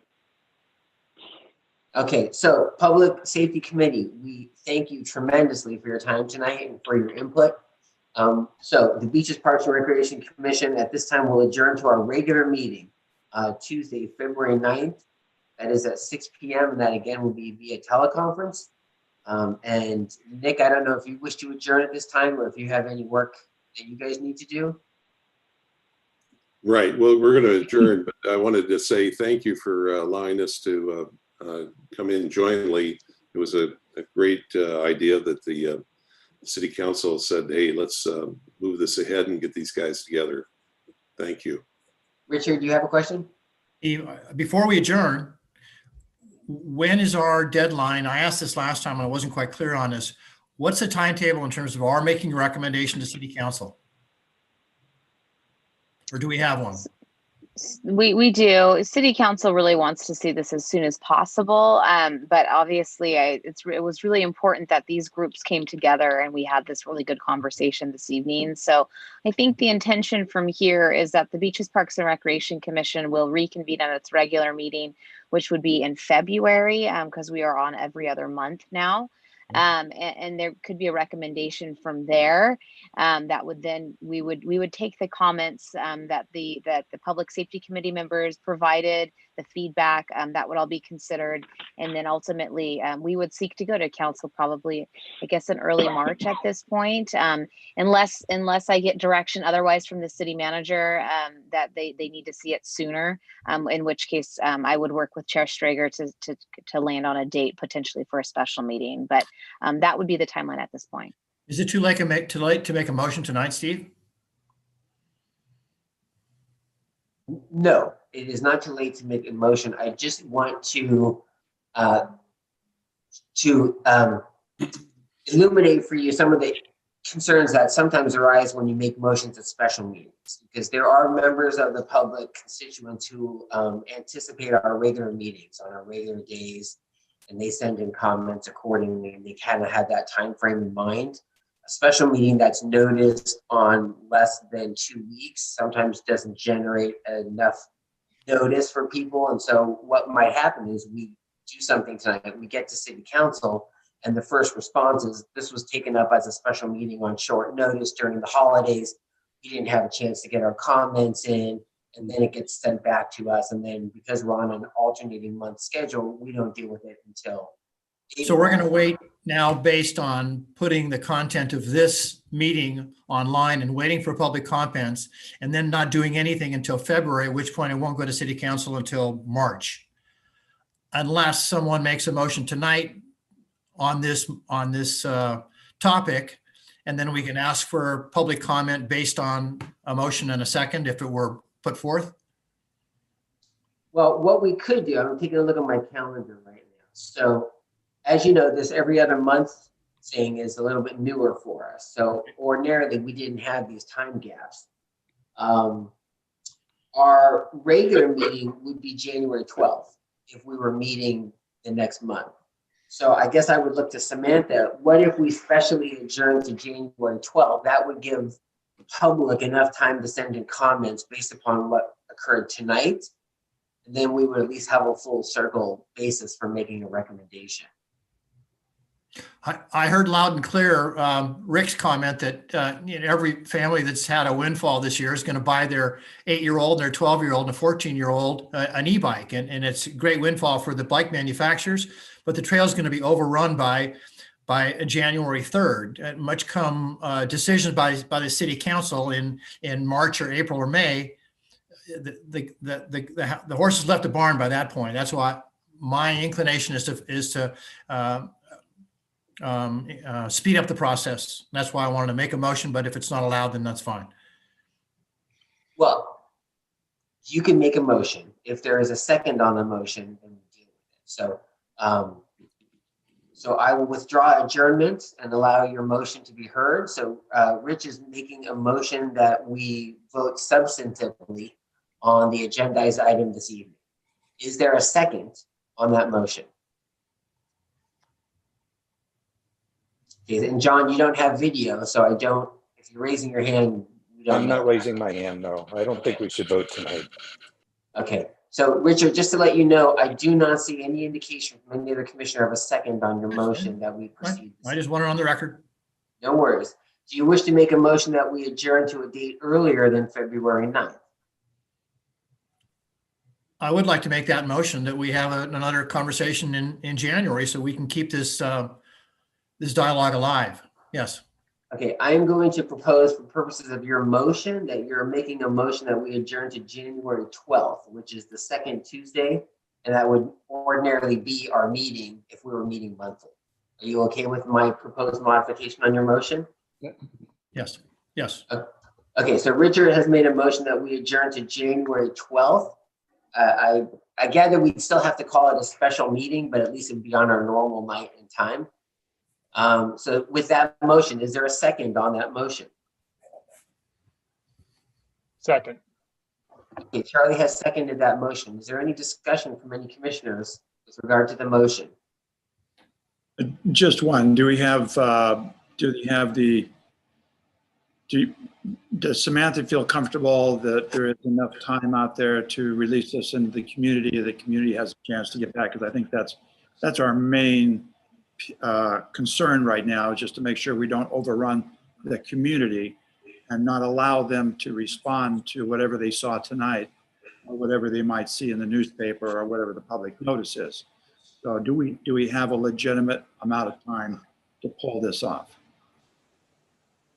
okay, so Public Safety Committee, we thank you tremendously for your time tonight and for your input. So the Beaches, Parks and Recreation Commission at this time will adjourn to our regular meeting Tuesday, February 9th. That is at 6 p.m. and that again will be via teleconference. And Nick, I don't know if you wish to adjourn at this time or if you have any work that you guys need to do. Right. Well, we're going to adjourn, but I wanted to say thank you for allowing us to come in jointly. It was a great idea that the city council said, hey, let's move this ahead and get these guys together. Thank you. Richard, do you have a question? Before we adjourn, when is our deadline? I asked this last time and I wasn't quite clear on this. What's the timetable in terms of our making a recommendation to city council? Or do we have one? We do. City council really wants to see this as soon as possible. But obviously it was really important that these groups came together and we had this really good conversation this evening. So I think the intention from here is that the Beaches, Parks and Recreation Commission will reconvene at its regular meeting, which would be in February, because we are on every other month now. and there could be a recommendation from there. That would then, we would take the comments that the public safety committee members provided, the feedback, that would all be considered. And then ultimately, we would seek to go to council probably, I guess, in early March at this point, unless I get direction otherwise from the city manager that they need to see it sooner, in which case I would work with Chair Strager to land on a date potentially for a special meeting. But that would be the timeline at this point. Is it too late to make a motion tonight, Steve? No, it is not too late to make a motion. I just want to illuminate for you some of the concerns that sometimes arise when you make motions at special meetings, because there are members of the public constituents who anticipate our regular meetings on our regular days, and they send in comments accordingly, and they kind of have that time frame in mind. A special meeting that's noticed on less than 2 weeks sometimes doesn't generate enough notice for people. And so what might happen is we do something tonight, we get to city council, and the first response is, this was taken up as a special meeting on short notice during the holidays. We didn't have a chance to get our comments in, and then it gets sent back to us. And then because we're on an alternating month schedule, we don't deal with it until April. So we're going to wait now based on putting the content of this meeting online and waiting for public comments, and then not doing anything until February, at which point it won't go to city council until March. Unless someone makes a motion tonight on this topic, and then we can ask for public comment based on a motion and a second if it were put forth. Well, what we could do, I'm taking a look at my calendar right now. So as you know, this every other month thing is a little bit newer for us. So ordinarily we didn't have these time gaps. Our regular meeting would be January 12th if we were meeting the next month. So I guess I would look to Samantha. What if we specially adjourn to January 12th? That would give the public enough time to send in comments based upon what occurred tonight. And then we would at least have a full circle basis for making a recommendation. I heard loud and clear Rick's comment that every family that's had a windfall this year is going to buy their 8-year-old, their 12-year-old, and a 14-year-old an e-bike, and it's a great windfall for the bike manufacturers. But the trail is going to be overrun by January 3rd. Much come decisions by the city council in March or April or May. The horses left the barn by that point. That's why my inclination is to speed up the process. That's why I wanted to make a motion, but if it's not allowed, then that's fine. Well, you can make a motion. If there is a second on the motion, then we deal with it. So I will withdraw adjournment and allow your motion to be heard. So Rich is making a motion that we vote substantively on the agendized item this evening. Is there a second on that motion? Okay, and John, you don't have video, so I don't, if you're raising your hand, we don't I'm not raising my hand, no. I don't think we should vote tonight. Okay, so Richard, just to let you know, I do not see any indication from any other commissioner of a second on your motion that we proceed. I just want it on the record. No worries. Do you wish to make a motion that we adjourn to a date earlier than February 9th? I would like to make that motion that we have another conversation in January so we can keep this this dialogue alive. Yes. Okay, I am going to propose for purposes of your motion that you're making a motion that we adjourn to January 12th, which is the second Tuesday, and that would ordinarily be our meeting if we were meeting monthly. Are you okay with my proposed modification on your motion? Yes. Yes. Okay, so Richard has made a motion that we adjourn to January 12th. I gather we'd still have to call it a special meeting, but at least it would be on our normal night and time. So with that motion, is there a second on that motion? Second. Okay, Charlie has seconded that motion. Is there any discussion from any commissioners with regard to the motion? Just one. Does Samantha feel comfortable that there is enough time out there to release this into the community? The community has a chance to get back, because I think that's our main concern right now, just to make sure we don't overrun the community and not allow them to respond to whatever they saw tonight or whatever they might see in the newspaper or whatever the public notice is. So do we have a legitimate amount of time to pull this off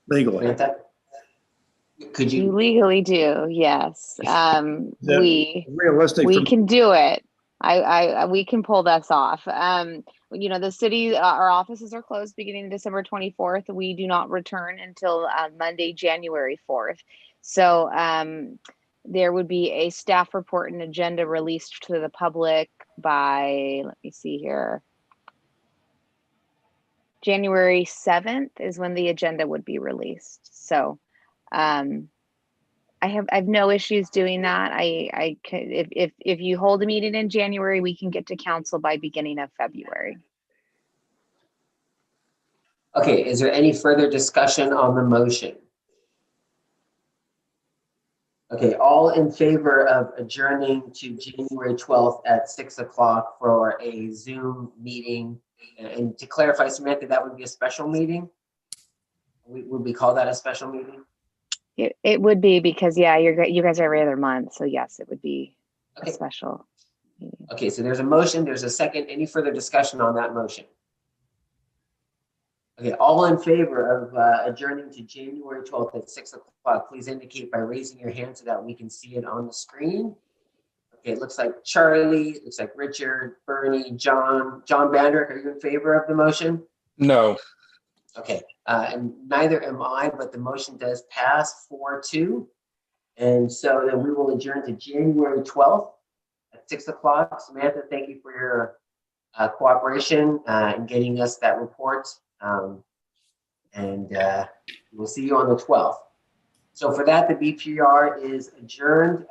legally? Samantha? Could You you, legally do, yes. We Realistic we for can do it. We can pull this off. You know, the city, our offices are closed beginning December 24th. We do not return until Monday, January 4th. So there would be a staff report and agenda released to the public by, let me see here, January 7th is when the agenda would be released. So I have no issues doing that. I can, if you hold a meeting in January, we can get to council by beginning of February. okay, is there any further discussion on the motion? Okay, all in favor of adjourning to January 12th at 6 o'clock for a Zoom meeting? And to clarify, Samantha, that would be a special meeting? Would we call that a special meeting? It would be, because yeah, you guys are every other month, so yes, it would be a special meeting. Okay, so there's a motion, there's a second. Any further discussion on that motion? Okay, all in favor of adjourning to January 12th at 6 o'clock, please indicate by raising your hand so that we can see it on the screen. Okay, it looks like Charlie, it looks like Richard, Bernie, John Bandrick, are you in favor of the motion? No. Okay, and neither am I, but the motion does pass 4-2. And so then we will adjourn to January 12th at 6 o'clock. Samantha, thank you for your cooperation in getting us that report. We'll see you on the 12th. So for that, the BPR is adjourned.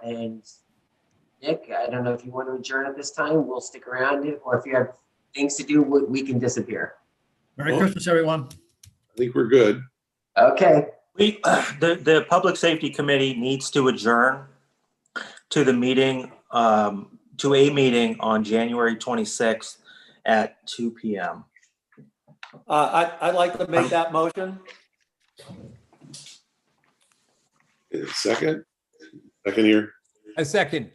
And Nick, I don't know if you want to adjourn at this time. We'll stick around, or if you have things to do, we can disappear. Merry Christmas, everyone. I think we're good. Okay. The Public Safety Committee needs to adjourn to the meeting, to a meeting on January 26th at 2 p.m. I'd like to make that motion. Second here. A second.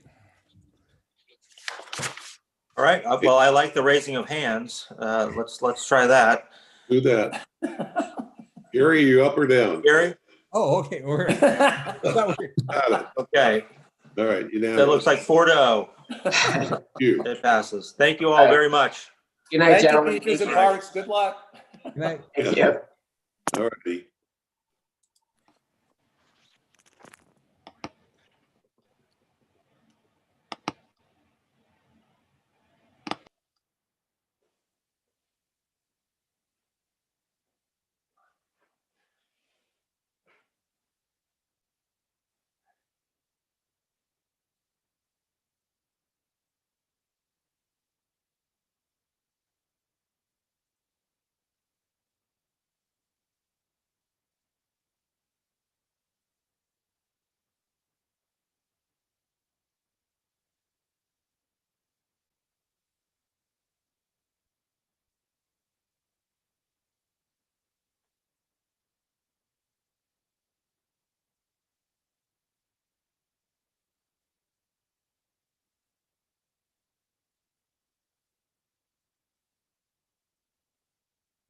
All right. Well, I like the raising of hands. Let's try that. Do that. Gary, you up or down? Gary? Oh, okay. Got it. Okay. All right. That looks like 4-0. It passes. Thank you all very much. Good night, gentlemen. Thank you, teachers and parks. Good luck. Good night. Thank you. All righty.